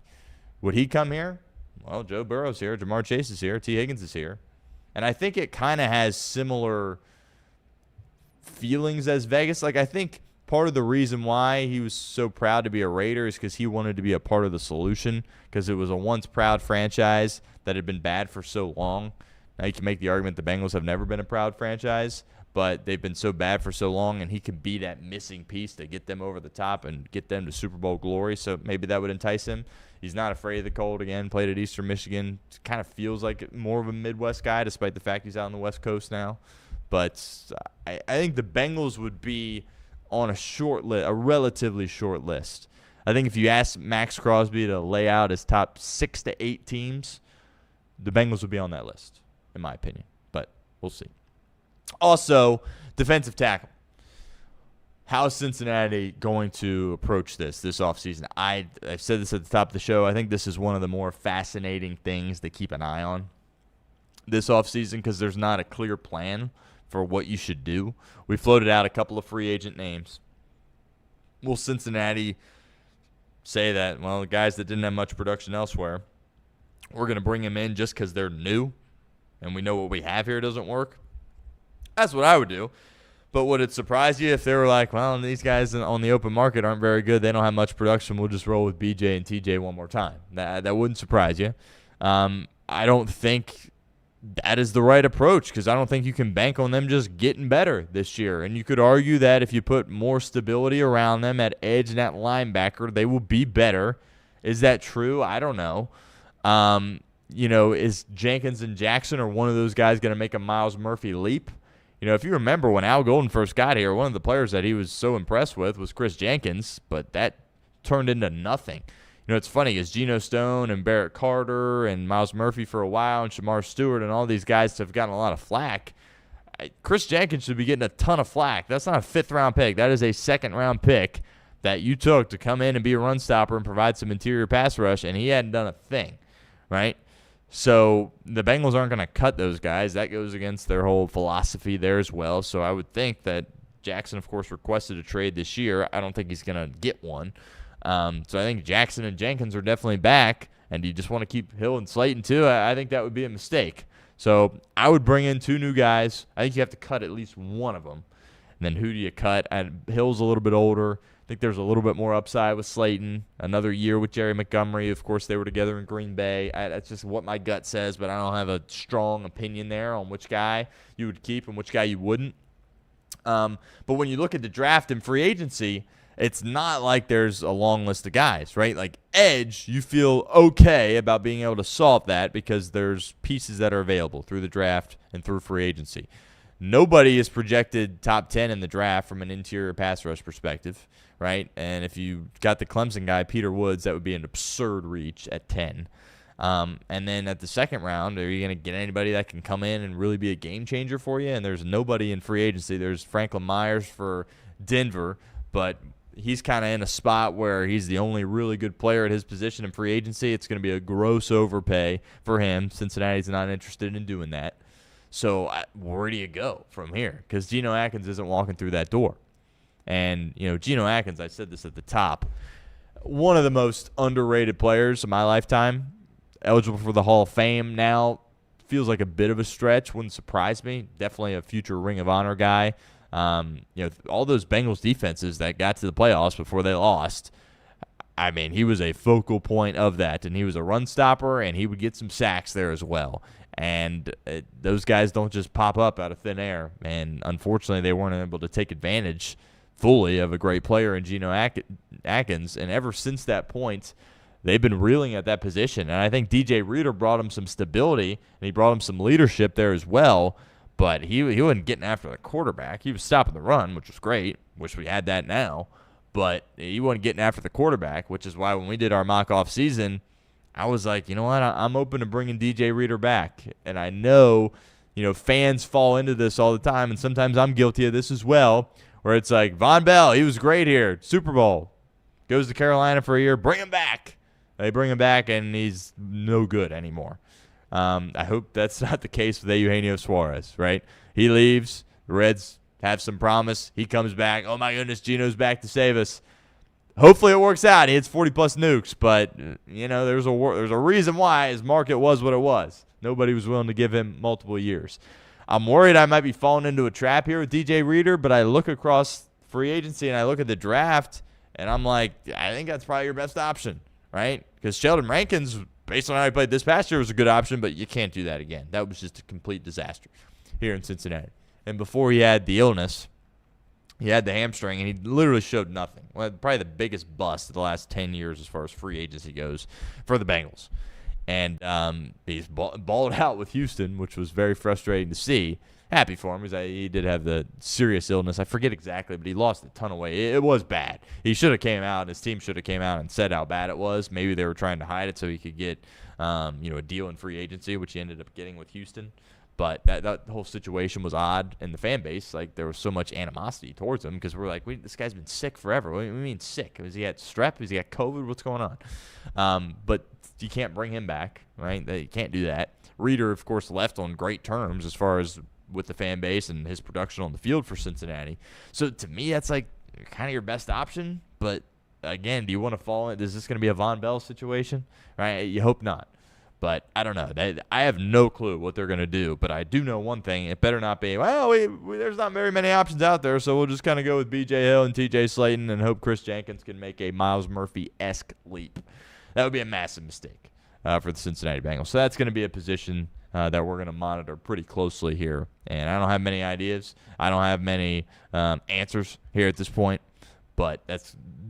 S1: Would he come here? Well, Joe Burrow's here. Jamar Chase is here. T. Higgins is here. And I think it kind of has similar feelings as Vegas. Like, I think part of the reason why he was so proud to be a Raider is because he wanted to be a part of the solution, because it was a once proud franchise that had been bad for so long. Now you can make the argument the Bengals have never been a proud franchise, but they've been so bad for so long, and he could be that missing piece to get them over the top and get them to Super Bowl glory. So maybe that would entice him. He's not afraid of the cold again, played at Eastern Michigan. Kind of feels like more of a Midwest guy, despite the fact he's out on the West Coast now. But I think the Bengals would be on a relatively short list. I think if you ask Maxx Crosby to lay out his top 6 to 8 teams, the Bengals would be on that list, in my opinion. But we'll see. Also, defensive tackle. How is Cincinnati going to approach this offseason? I've said this at the top of the show. I think this is one of the more fascinating things to keep an eye on this offseason, because there's not a clear plan for what you should do. We floated out a couple of free agent names. Will Cincinnati say that, well, the guys that didn't have much production elsewhere, we're going to bring them in just because they're new and we know what we have here doesn't work? That's what I would do. But would it surprise you if they were like, well, these guys on the open market aren't very good, they don't have much production, we'll just roll with BJ and TJ one more time? That wouldn't surprise you. I don't think that is the right approach because I don't think you can bank on them just getting better this year. And you could argue that if you put more stability around them at edge and at linebacker, they will be better. Is that true? I don't know. Is Jenkins and Jackson or one of those guys going to make a Miles Murphy leap? If you remember when Al Golden first got here, one of the players that he was so impressed with was Chris Jenkins, but that turned into nothing. It's funny because Geno Stone and Barrett Carter and Miles Murphy for a while and Shamar Stewart and all these guys have gotten a lot of flack. Chris Jenkins should be getting a ton of flack. That's not a fifth-round pick. That is a second-round pick that you took to come in and be a run stopper and provide some interior pass rush, and he hadn't done a thing, right? So the Bengals aren't going to cut those guys. That goes against their whole philosophy there as well. So I would think that Jackson, of course, requested a trade this year. I don't think he's going to get one. So I think Jackson and Jenkins are definitely back, and you just want to keep Hill and Slayton too. I think that would be a mistake. So I would bring in two new guys. I think you have to cut at least one of them. And then who do you cut? Hill's a little bit older. I think there's a little bit more upside with Slayton. Another year with Jerry Montgomery. Of course, they were together in Green Bay. That's just what my gut says, but I don't have a strong opinion there on which guy you would keep and which guy you wouldn't. But when you look at the draft and free agency, it's not like there's a long list of guys, right? Like edge, you feel okay about being able to solve that because there's pieces that are available through the draft and through free agency. Nobody is projected top 10 in the draft from an interior pass rush perspective, right? And if you got the Clemson guy, Peter Woods, that would be an absurd reach at 10. And then at the second round, are you going to get anybody that can come in and really be a game changer for you? And there's nobody in free agency. There's Franklin Myers for Denver, but he's kind of in a spot where he's the only really good player at his position in free agency. It's going to be a gross overpay for him. Cincinnati's not interested in doing that. So where do you go from here? Because Geno Atkins isn't walking through that door. And, Geno Atkins, I said this at the top, one of the most underrated players of my lifetime, eligible for the Hall of Fame now. Feels like a bit of a stretch. Wouldn't surprise me. Definitely a future Ring of Honor guy. All those Bengals defenses that got to the playoffs before they lost, I mean, he was a focal point of that, and he was a run stopper, and he would get some sacks there as well. And those guys don't just pop up out of thin air, and unfortunately they weren't able to take advantage fully of a great player in Geno Atkins, and ever since that point, they've been reeling at that position. And I think DJ Reader brought him some stability, and he brought him some leadership there as well. But he wasn't getting after the quarterback. He was stopping the run, which was great. Wish we had that now. But he wasn't getting after the quarterback, which is why when we did our mock offseason, I was like, you know what, I'm open to bringing DJ Reader back. And I know, fans fall into this all the time, and sometimes I'm guilty of this as well, where it's like, Von Bell, he was great here, Super Bowl, goes to Carolina for a year, bring him back. They bring him back, and he's no good anymore. I hope that's not the case with Eugenio Suarez, right? He leaves. The Reds have some promise. He comes back. Oh, my goodness, Geno's back to save us. Hopefully it works out. He hits 40-plus nukes, but, there's a reason why his market was what it was. Nobody was willing to give him multiple years. I'm worried I might be falling into a trap here with DJ Reader, but I look across free agency and I look at the draft, and I'm like, I think that's probably your best option, right? Because Sheldon Rankins, based on how he played this past year, was a good option, but you can't do that again. That was just a complete disaster here in Cincinnati. And before he had the illness, he had the hamstring, and he literally showed nothing. Well, probably the biggest bust of the last 10 years as far as free agency goes for the Bengals. And he's balled out with Houston, which was very frustrating to see. Happy for him because he did have the serious illness. I forget exactly, but he lost a ton of weight. It was bad. He should have came out. His team should have came out and said how bad it was. Maybe they were trying to hide it so he could get a deal in free agency, which he ended up getting with Houston. But that whole situation was odd in the fan base. Like, there was so much animosity towards him because we're like, this guy's been sick forever. What do you mean sick? Has he had strep? Has he got COVID? What's going on? But you can't bring him back, right? You can't do that. Reader, of course, left on great terms as far as with the fan base and his production on the field for Cincinnati. So to me, that's like kind of your best option. But again, do you want to fall in? Is this going to be a Von Bell situation? Right? You hope not. But I don't know. I have no clue what they're going to do. But I do know one thing. It better not be, well, there's not very many options out there, so we'll just kind of go with B.J. Hill and T.J. Slayton and hope Chris Jenkins can make a Miles Murphy-esque leap. That would be a massive mistake for the Cincinnati Bengals. So that's going to be a position that we're going to monitor pretty closely here. And I don't have many ideas. I don't have many answers here at this point. But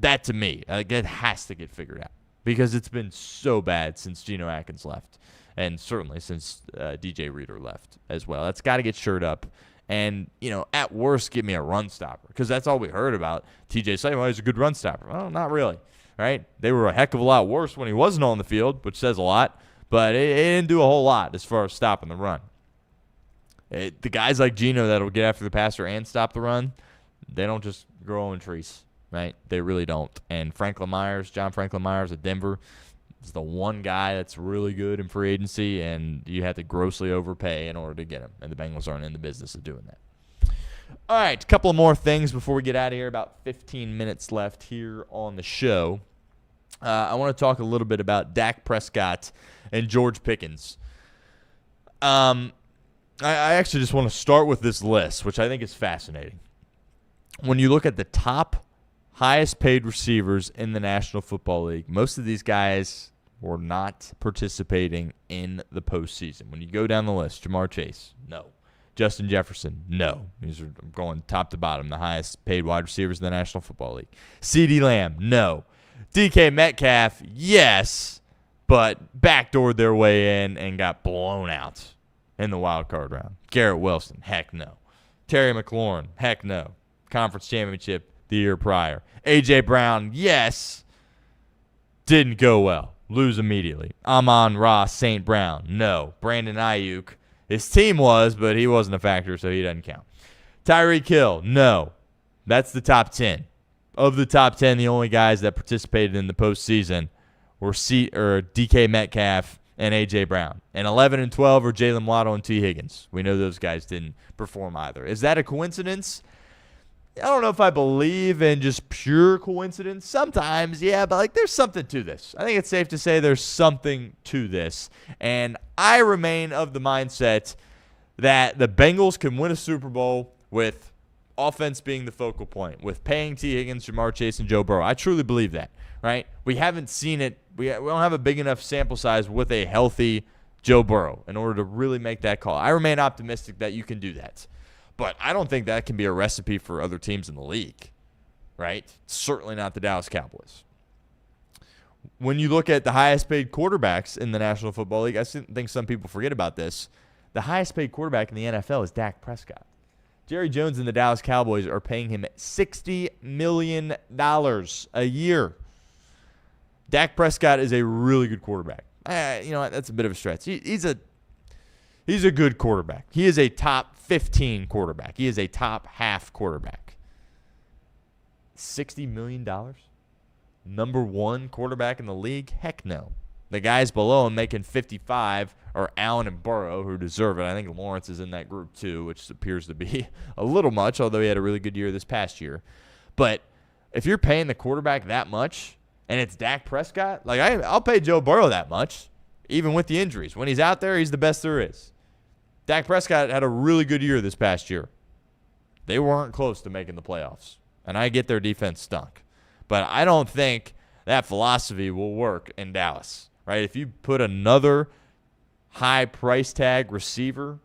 S1: that to me, it has to get figured out. Because it's been so bad since Geno Atkins left. And certainly since DJ Reader left as well. That's got to get shored up. And, at worst, give me a run stopper. Because that's all we heard about TJ Slayton. Well, he's a good run stopper. Well, not really. Right? They were a heck of a lot worse when he wasn't on the field, which says a lot. But it didn't do a whole lot as far as stopping the run. The guys like Geno that'll get after the passer and stop the run, they don't just grow on trees. Right? They really don't. And John Franklin Myers of Denver is the one guy that's really good in free agency, and you have to grossly overpay in order to get him. And the Bengals aren't in the business of doing that. All right, a couple of more things before we get out of here. About 15 minutes left here on the show. I want to talk a little bit about Dak Prescott and George Pickens. I actually just want to start with this list, which I think is fascinating. When you look at the top highest paid receivers in the National Football League, most of these guys were not participating in the postseason. When you go down the list, Jamar Chase, no. Justin Jefferson, no. These are going top to bottom, the highest paid wide receivers in the National Football League. CeeDee Lamb, no. DK Metcalf, yes, but backdoored their way in and got blown out in the wild card round. Garrett Wilson, heck no. Terry McLaurin, heck no. Conference championship the year prior. A.J. Brown, yes, didn't go well. Lose immediately. Amon-Ra St. Brown, no. Brandon Ayuk, his team was, but he wasn't a factor, so he doesn't count. Tyreek Hill, no. That's the top 10. Of the top 10, the only guys that participated in the postseason were DK Metcalf and A.J. Brown. And 11 and 12 are Jalen Waddle and T. Higgins. We know those guys didn't perform either. Is that a coincidence? I don't know if I believe in just pure coincidence. Sometimes, yeah, but there's something to this. I think it's safe to say there's something to this. And I remain of the mindset that the Bengals can win a Super Bowl with offense being the focal point, with paying T. Higgins, Jamar Chase, and Joe Burrow. I truly believe that, right? We haven't seen it. We don't have a big enough sample size with a healthy Joe Burrow in order to really make that call. I remain optimistic that you can do that. But I don't think that can be a recipe for other teams in the league, right? Certainly not the Dallas Cowboys. When you look at the highest paid quarterbacks in the National Football League, I think some people forget about this. The highest paid quarterback in the NFL is Dak Prescott. Jerry Jones and the Dallas Cowboys are paying him $60 million a year. Dak Prescott is a really good quarterback. That's a bit of a stretch. He's a good quarterback. He is a top 15 quarterback. He is a top half quarterback. $60 million? Number one quarterback in the league? Heck no. The guys below him making 55 are Allen and Burrow, who deserve it. I think Lawrence is in that group too, which appears to be a little much, although he had a really good year this past year. But if you're paying the quarterback that much, and it's Dak Prescott, I'll pay Joe Burrow that much, even with the injuries. When he's out there, he's the best there is. Dak Prescott had a really good year this past year. They weren't close to making the playoffs, and I get their defense stunk. But I don't think that philosophy will work in Dallas, right? If you put another high price tag receiver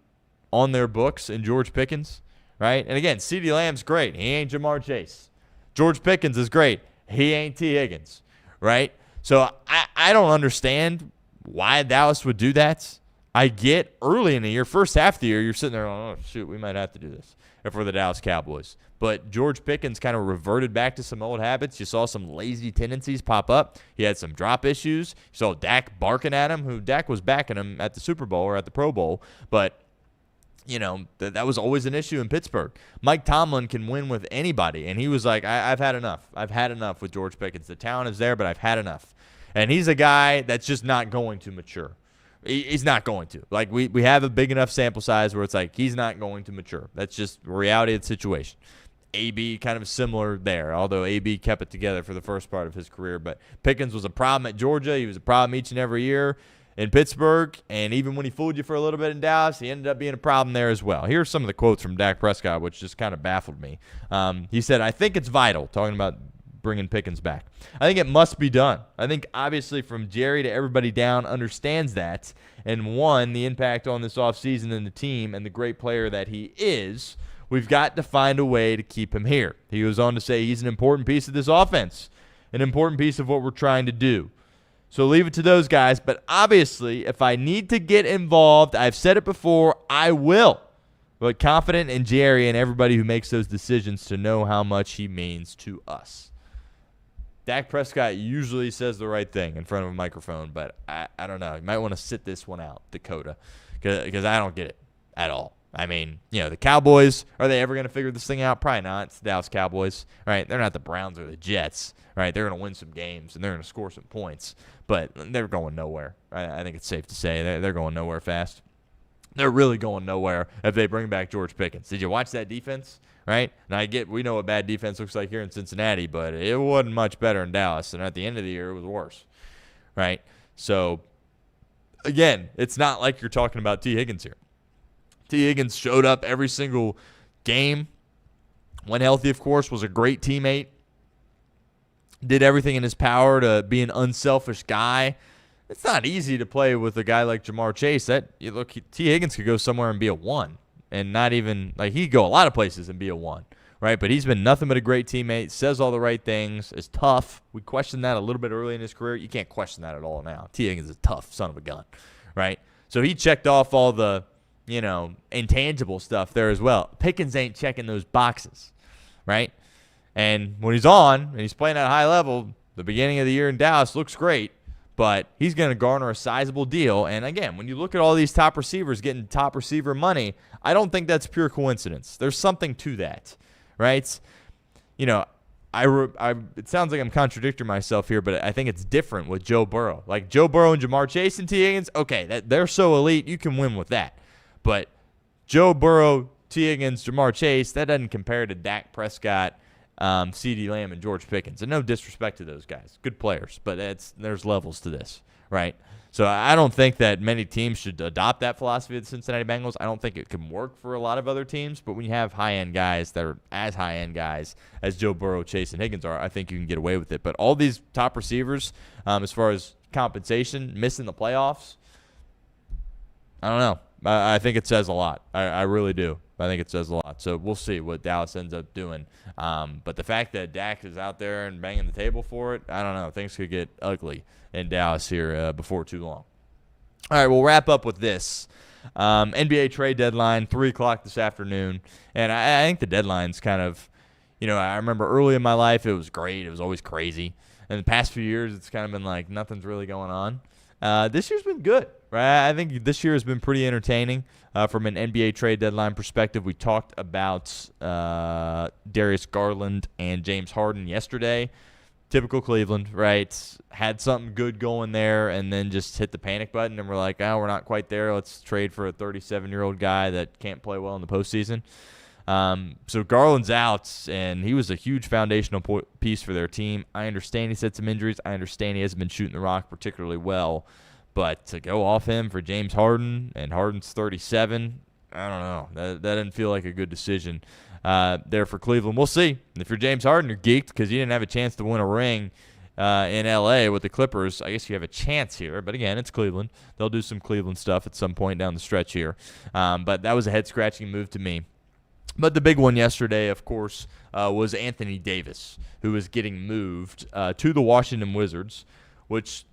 S1: on their books in George Pickens, right? And again, CeeDee Lamb's great. He ain't Jamar Chase. George Pickens is great. He ain't T. Higgins, right? So I don't understand why Dallas would do that. I get early in the year, first half of the year, you're sitting there going, oh, shoot, we might have to do this if we're the Dallas Cowboys. But George Pickens kind of reverted back to some old habits. You saw some lazy tendencies pop up. He had some drop issues. You saw Dak barking at him, who Dak was backing him at the Super Bowl or at the Pro Bowl. But, that was always an issue in Pittsburgh. Mike Tomlin can win with anybody. And he was like, I've had enough. I've had enough with George Pickens. The talent is there, but I've had enough. And he's a guy that's just not going to mature. He's not going to. Like, we have a big enough sample size where it's like he's not going to mature. That's just the reality of the situation. AB kind of similar there, although AB kept it together for the first part of his career. But Pickens was a problem at Georgia. He was a problem each and every year in Pittsburgh. And even when he fooled you for a little bit in Dallas, he ended up being a problem there as well. Here's some of the quotes from Dak Prescott, which just kind of baffled me. He said, "I think it's vital," talking about bringing Pickens back. "I think it must be done. I think obviously from Jerry to everybody down understands that. And one, the impact on this offseason and the team and the great player that he is, we've got to find a way to keep him here." He goes on to say he's an important piece of this offense, an important piece of what we're trying to do. So leave it to those guys. But obviously, if I need to get involved, I've said it before, I will. But confident in Jerry and everybody who makes those decisions to know how much he means to us. Dak Prescott usually says the right thing in front of a microphone, but I don't know. You might want to sit this one out, Dakota, because I don't get it at all. I mean, the Cowboys, are they ever going to figure this thing out? Probably not. It's the Dallas Cowboys, right? They're not the Browns or the Jets, right? They're going to win some games, and they're going to score some points, but they're going nowhere. I think it's safe to say they're going nowhere fast. They're really going nowhere if they bring back George Pickens. Did you watch that defense, right? Now, we know what bad defense looks like here in Cincinnati, but it wasn't much better in Dallas, and at the end of the year, it was worse, right? So, again, it's not like you're talking about T. Higgins here. T. Higgins showed up every single game. When healthy, of course, was a great teammate. Did everything in his power to be an unselfish guy. It's not easy to play with a guy like Jamar Chase. T. Higgins could go somewhere and be a 1. And not even, he could go a lot of places and be a 1. Right? But he's been nothing but a great teammate. Says all the right things. Is tough. We questioned that a little bit early in his career. You can't question that at all now. T. Higgins is a tough son of a gun. Right? So he checked off all the intangible stuff there as well. Pickens ain't checking those boxes, right? And when he's on and he's playing at a high level, the beginning of the year in Dallas looks great, but he's going to garner a sizable deal. And again, when you look at all these top receivers getting top receiver money, I don't think that's pure coincidence. There's something to that, right? It sounds like I'm contradicting myself here, but I think it's different with Joe Burrow. Like Joe Burrow and Jamar Chase and T. Higgins, okay, they're so elite, you can win with that. But Joe Burrow, T. Higgins, Jamar Chase, that doesn't compare to Dak Prescott, CeeDee Lamb, and George Pickens. And no disrespect to those guys. Good players, but there's levels to this, right? So I don't think that many teams should adopt that philosophy of the Cincinnati Bengals. I don't think it can work for a lot of other teams, but when you have high-end guys that are as high-end guys as Joe Burrow, Chase, and Higgins are, I think you can get away with it. But all these top receivers, as far as compensation, missing the playoffs, I don't know. I think it says a lot. I really do. I think it says a lot. So we'll see what Dallas ends up doing. But the fact that Dak is out there and banging the table for it, I don't know. Things could get ugly in Dallas here before too long. All right, we'll wrap up with this. NBA trade deadline, 3 o'clock this afternoon. And I think the deadline's kind of, I remember early in my life it was great. It was always crazy. And the past few years it's kind of been like nothing's really going on. This year's been good, right? I think this year has been pretty entertaining from an NBA trade deadline perspective. We talked about Darius Garland and James Harden yesterday. Typical Cleveland, right? Had something good going there and then just hit the panic button and we're like, we're not quite there. Let's trade for a 37-year-old guy that can't play well in the postseason. So Garland's out, and he was a huge foundational piece for their team. I understand he's had some injuries. I understand he hasn't been shooting the rock particularly well. But to go off him for James Harden, and Harden's 37, I don't know. That didn't feel like a good decision there for Cleveland. We'll see. If you're James Harden, you're geeked because you didn't have a chance to win a ring in L.A. with the Clippers. I guess you have a chance here. But, again, it's Cleveland. They'll do some Cleveland stuff at some point down the stretch here. But that was a head-scratching move to me. But the big one yesterday, of course, was Anthony Davis, who was getting moved to the Washington Wizards, which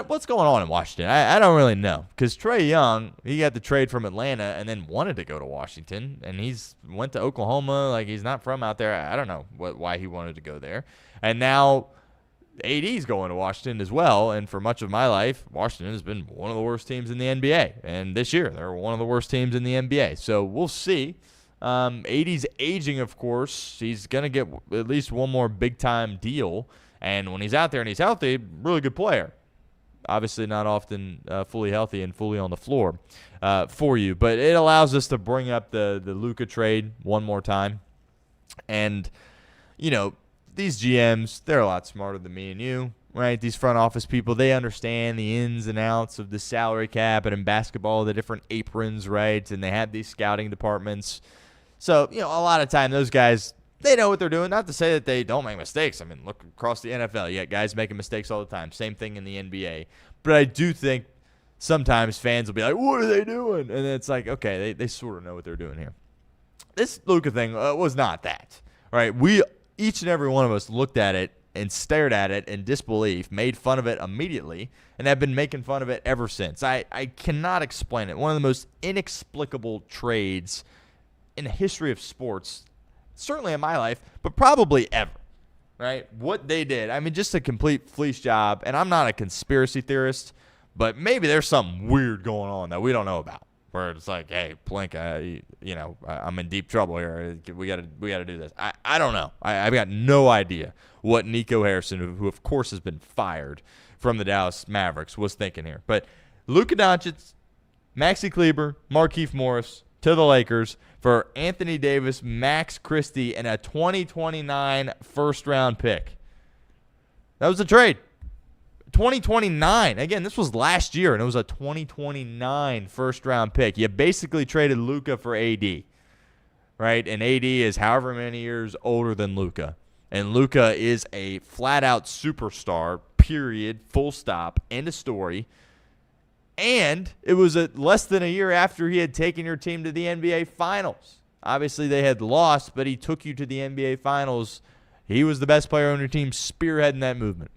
S1: what's going on in Washington? I don't really know because Trae Young, he got the trade from Atlanta and then wanted to go to Washington, and he's went to Oklahoma. Like, he's not from out there. I don't know why he wanted to go there. And now AD's going to Washington as well, and for much of my life, Washington has been one of the worst teams in the NBA. And this year, they're one of the worst teams in the NBA. So we'll see. AD's aging, of course. He's going to get at least one more big-time deal. And when he's out there and he's healthy, really good player. obviously not often fully healthy and fully on the floor for you. But it allows us to bring up the Luka trade one more time. And, these GMs, they're a lot smarter than me and you, right? These front office people, they understand the ins and outs of the salary cap and in basketball, the different aprons, right? And they have these scouting departments. So, a lot of time those guys, they know what they're doing. Not to say that they don't make mistakes. I mean, look across the NFL. You got guys making mistakes all the time. Same thing in the NBA. But I do think sometimes fans will be like, what are they doing? And it's like, okay, they sort of know what they're doing here. This Luka thing was not that, right? Each and every one of us looked at it and stared at it in disbelief, made fun of it immediately, and have been making fun of it ever since. I cannot explain it. One of the most inexplicable trades in the history of sports, certainly in my life, but probably ever, right? What they did, I mean, just a complete fleece job, and I'm not a conspiracy theorist, but maybe there's something weird going on that we don't know about, where it's like, hey, Blink, I'm in deep trouble here. We gotta do this. I don't know. I've got no idea what Nico Harrison, who of course has been fired from the Dallas Mavericks, was thinking here. But Luka Doncic, Maxi Kleber, Markieff Morris to the Lakers for Anthony Davis, Max Christie, and a 2029 first-round pick. That was a trade. 2029. Again, this was last year, and it was a 2029 first-round pick. You basically traded Luka for AD, right? And AD is however many years older than Luka. And Luka is a flat-out superstar, period, full stop, end of story. And it was less than a year after he had taken your team to the NBA Finals. Obviously, they had lost, but he took you to the NBA Finals. He was the best player on your team, spearheading that movement.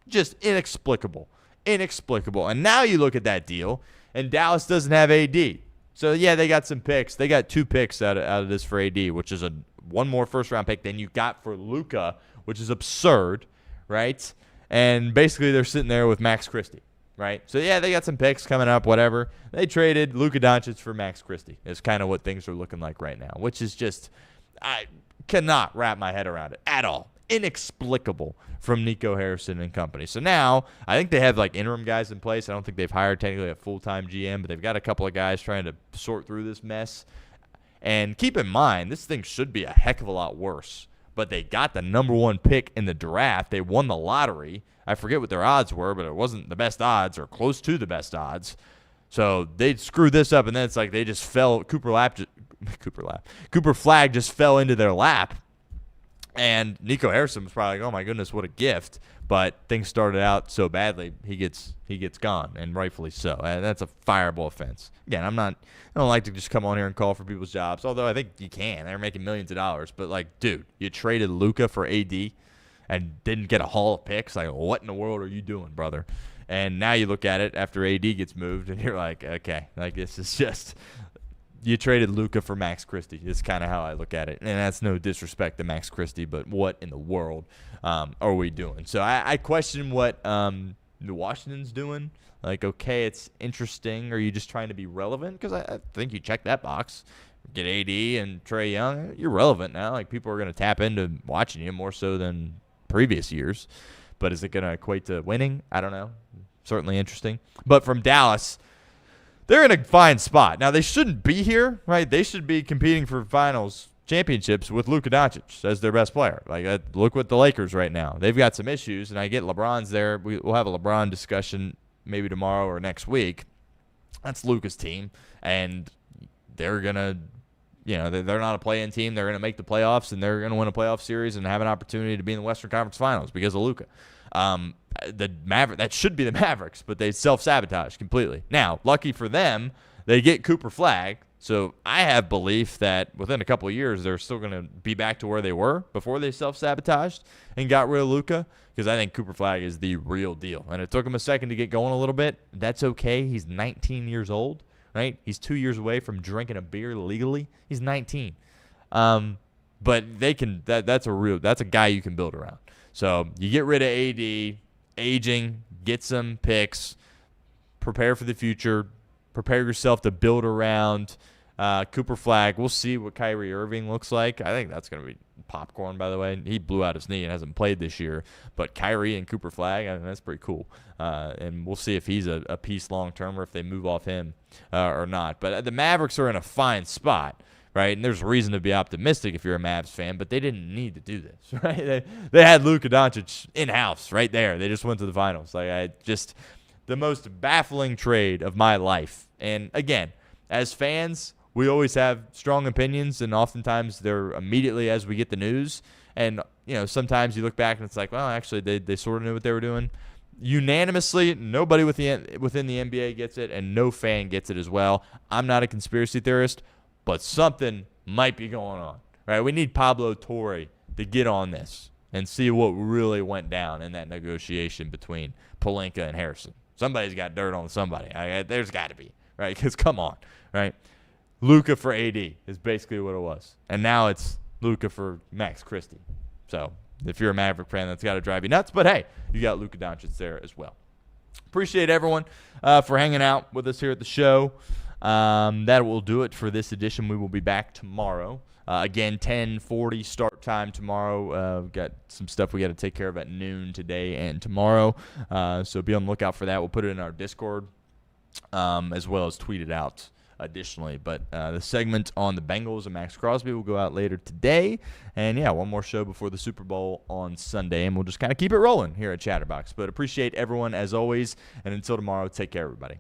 S1: Just inexplicable. And now you look at that deal, and Dallas doesn't have AD. So, yeah, they got some picks. They got 2 picks out of this for AD, which is one more first-round pick than you got for Luka, which is absurd, right? And basically they're sitting there with Max Christie, right? So, yeah, they got some picks coming up, whatever. They traded Luka Doncic for Max Christie. It's kind of what things are looking like right now, which is just – I cannot wrap my head around it at all. Inexplicable from Nico Harrison and company. So now I think they have like interim guys in place. I don't think they've hired technically a full-time GM, but they've got a couple of guys trying to sort through this mess. And keep in mind, this thing should be a heck of a lot worse. But they got the number 1 pick in the draft. They won the lottery. I forget what their odds were, but it wasn't the best odds or close to the best odds. So they screwed this up, and then it's like they just fell. Cooper Flag just fell into their lap. And Nico Harrison was probably like, oh, my goodness, what a gift. But things started out so badly, he gets gone, and rightfully so. And that's a fireable offense. Again, I don't like to just come on here and call for people's jobs, although I think you can. They're making millions of dollars. But, like, dude, you traded Luka for AD and didn't get a haul of picks. Like, what in the world are you doing, brother? And now you look at it after AD gets moved, and you're like, okay, like this is just – you traded Luka for Max Christie. It's kind of how I look at it. And that's no disrespect to Max Christie, but what in the world are we doing? So I question what Washington's doing. Like, okay, it's interesting. Are you just trying to be relevant? Because I think you check that box. Get AD and Trae Young. You're relevant now. Like, people are going to tap into watching you more so than previous years. But is it going to equate to winning? I don't know. Certainly interesting. But from Dallas – they're in a fine spot. Now, they shouldn't be here, right? They should be competing for finals championships with Luka Doncic as their best player. Like, look what the Lakers right now. They've got some issues, and I get LeBron's there. We'll have a LeBron discussion maybe tomorrow or next week. That's Luka's team, and they're going to, they're not a play-in team. They're going to make the playoffs, and they're going to win a playoff series and have an opportunity to be in the Western Conference Finals because of Luka. That should be the Mavericks, but they self-sabotage completely. Now, lucky for them, they get Cooper Flag, so I have belief that within a couple of years they're still going to be back to where they were before they self-sabotaged and got rid of Luka, because I think Cooper Flag is the real deal. And it took him a second to get going a little bit. That's okay. He's 19 years old, right? He's 2 years away from drinking a beer legally. He's 19. But they can. That's a guy you can build around. So you get rid of AD, aging, get some picks, prepare for the future, prepare yourself to build around Cooper Flagg, we'll see what Kyrie Irving looks like. I think that's going to be popcorn, by the way. He blew out his knee and hasn't played this year. But Kyrie and Cooper Flagg, I mean, that's pretty cool. And we'll see if he's a piece long-term or if they move off him or not. But the Mavericks are in a fine spot, right? And there's reason to be optimistic if you're a Mavs fan, but they didn't need to do this, right? They had Luka Doncic in-house right there. They just went to the finals. The most baffling trade of my life. And, again, as fans, we always have strong opinions, and oftentimes they're immediately as we get the news. And, sometimes you look back and it's like, well, actually, they sort of knew what they were doing. Unanimously, nobody within the NBA gets it, and no fan gets it as well. I'm not a conspiracy theorist, but something might be going on, right? We need Pablo Torre to get on this and see what really went down in that negotiation between Pelinka and Harrison. Somebody's got dirt on somebody. There's got to be, right? Because come on, right? Luka for AD is basically what it was. And now it's Luka for Max Christie. So if you're a Maverick fan, that's got to drive you nuts. But, hey, you got Luka Doncic there as well. Appreciate everyone for hanging out with us here at the show. That will do it for this edition. We will be back tomorrow. Again, 10:40 start time tomorrow. We've got some stuff we got to take care of at noon today and tomorrow. So be on the lookout for that. We'll put it in our Discord as well as tweet it out additionally. But the segment on the Bengals and Maxx Crosby will go out later today. And, yeah, one more show before the Super Bowl on Sunday. And we'll just kind of keep it rolling here at Chatterbox. But appreciate everyone as always. And until tomorrow, take care, everybody.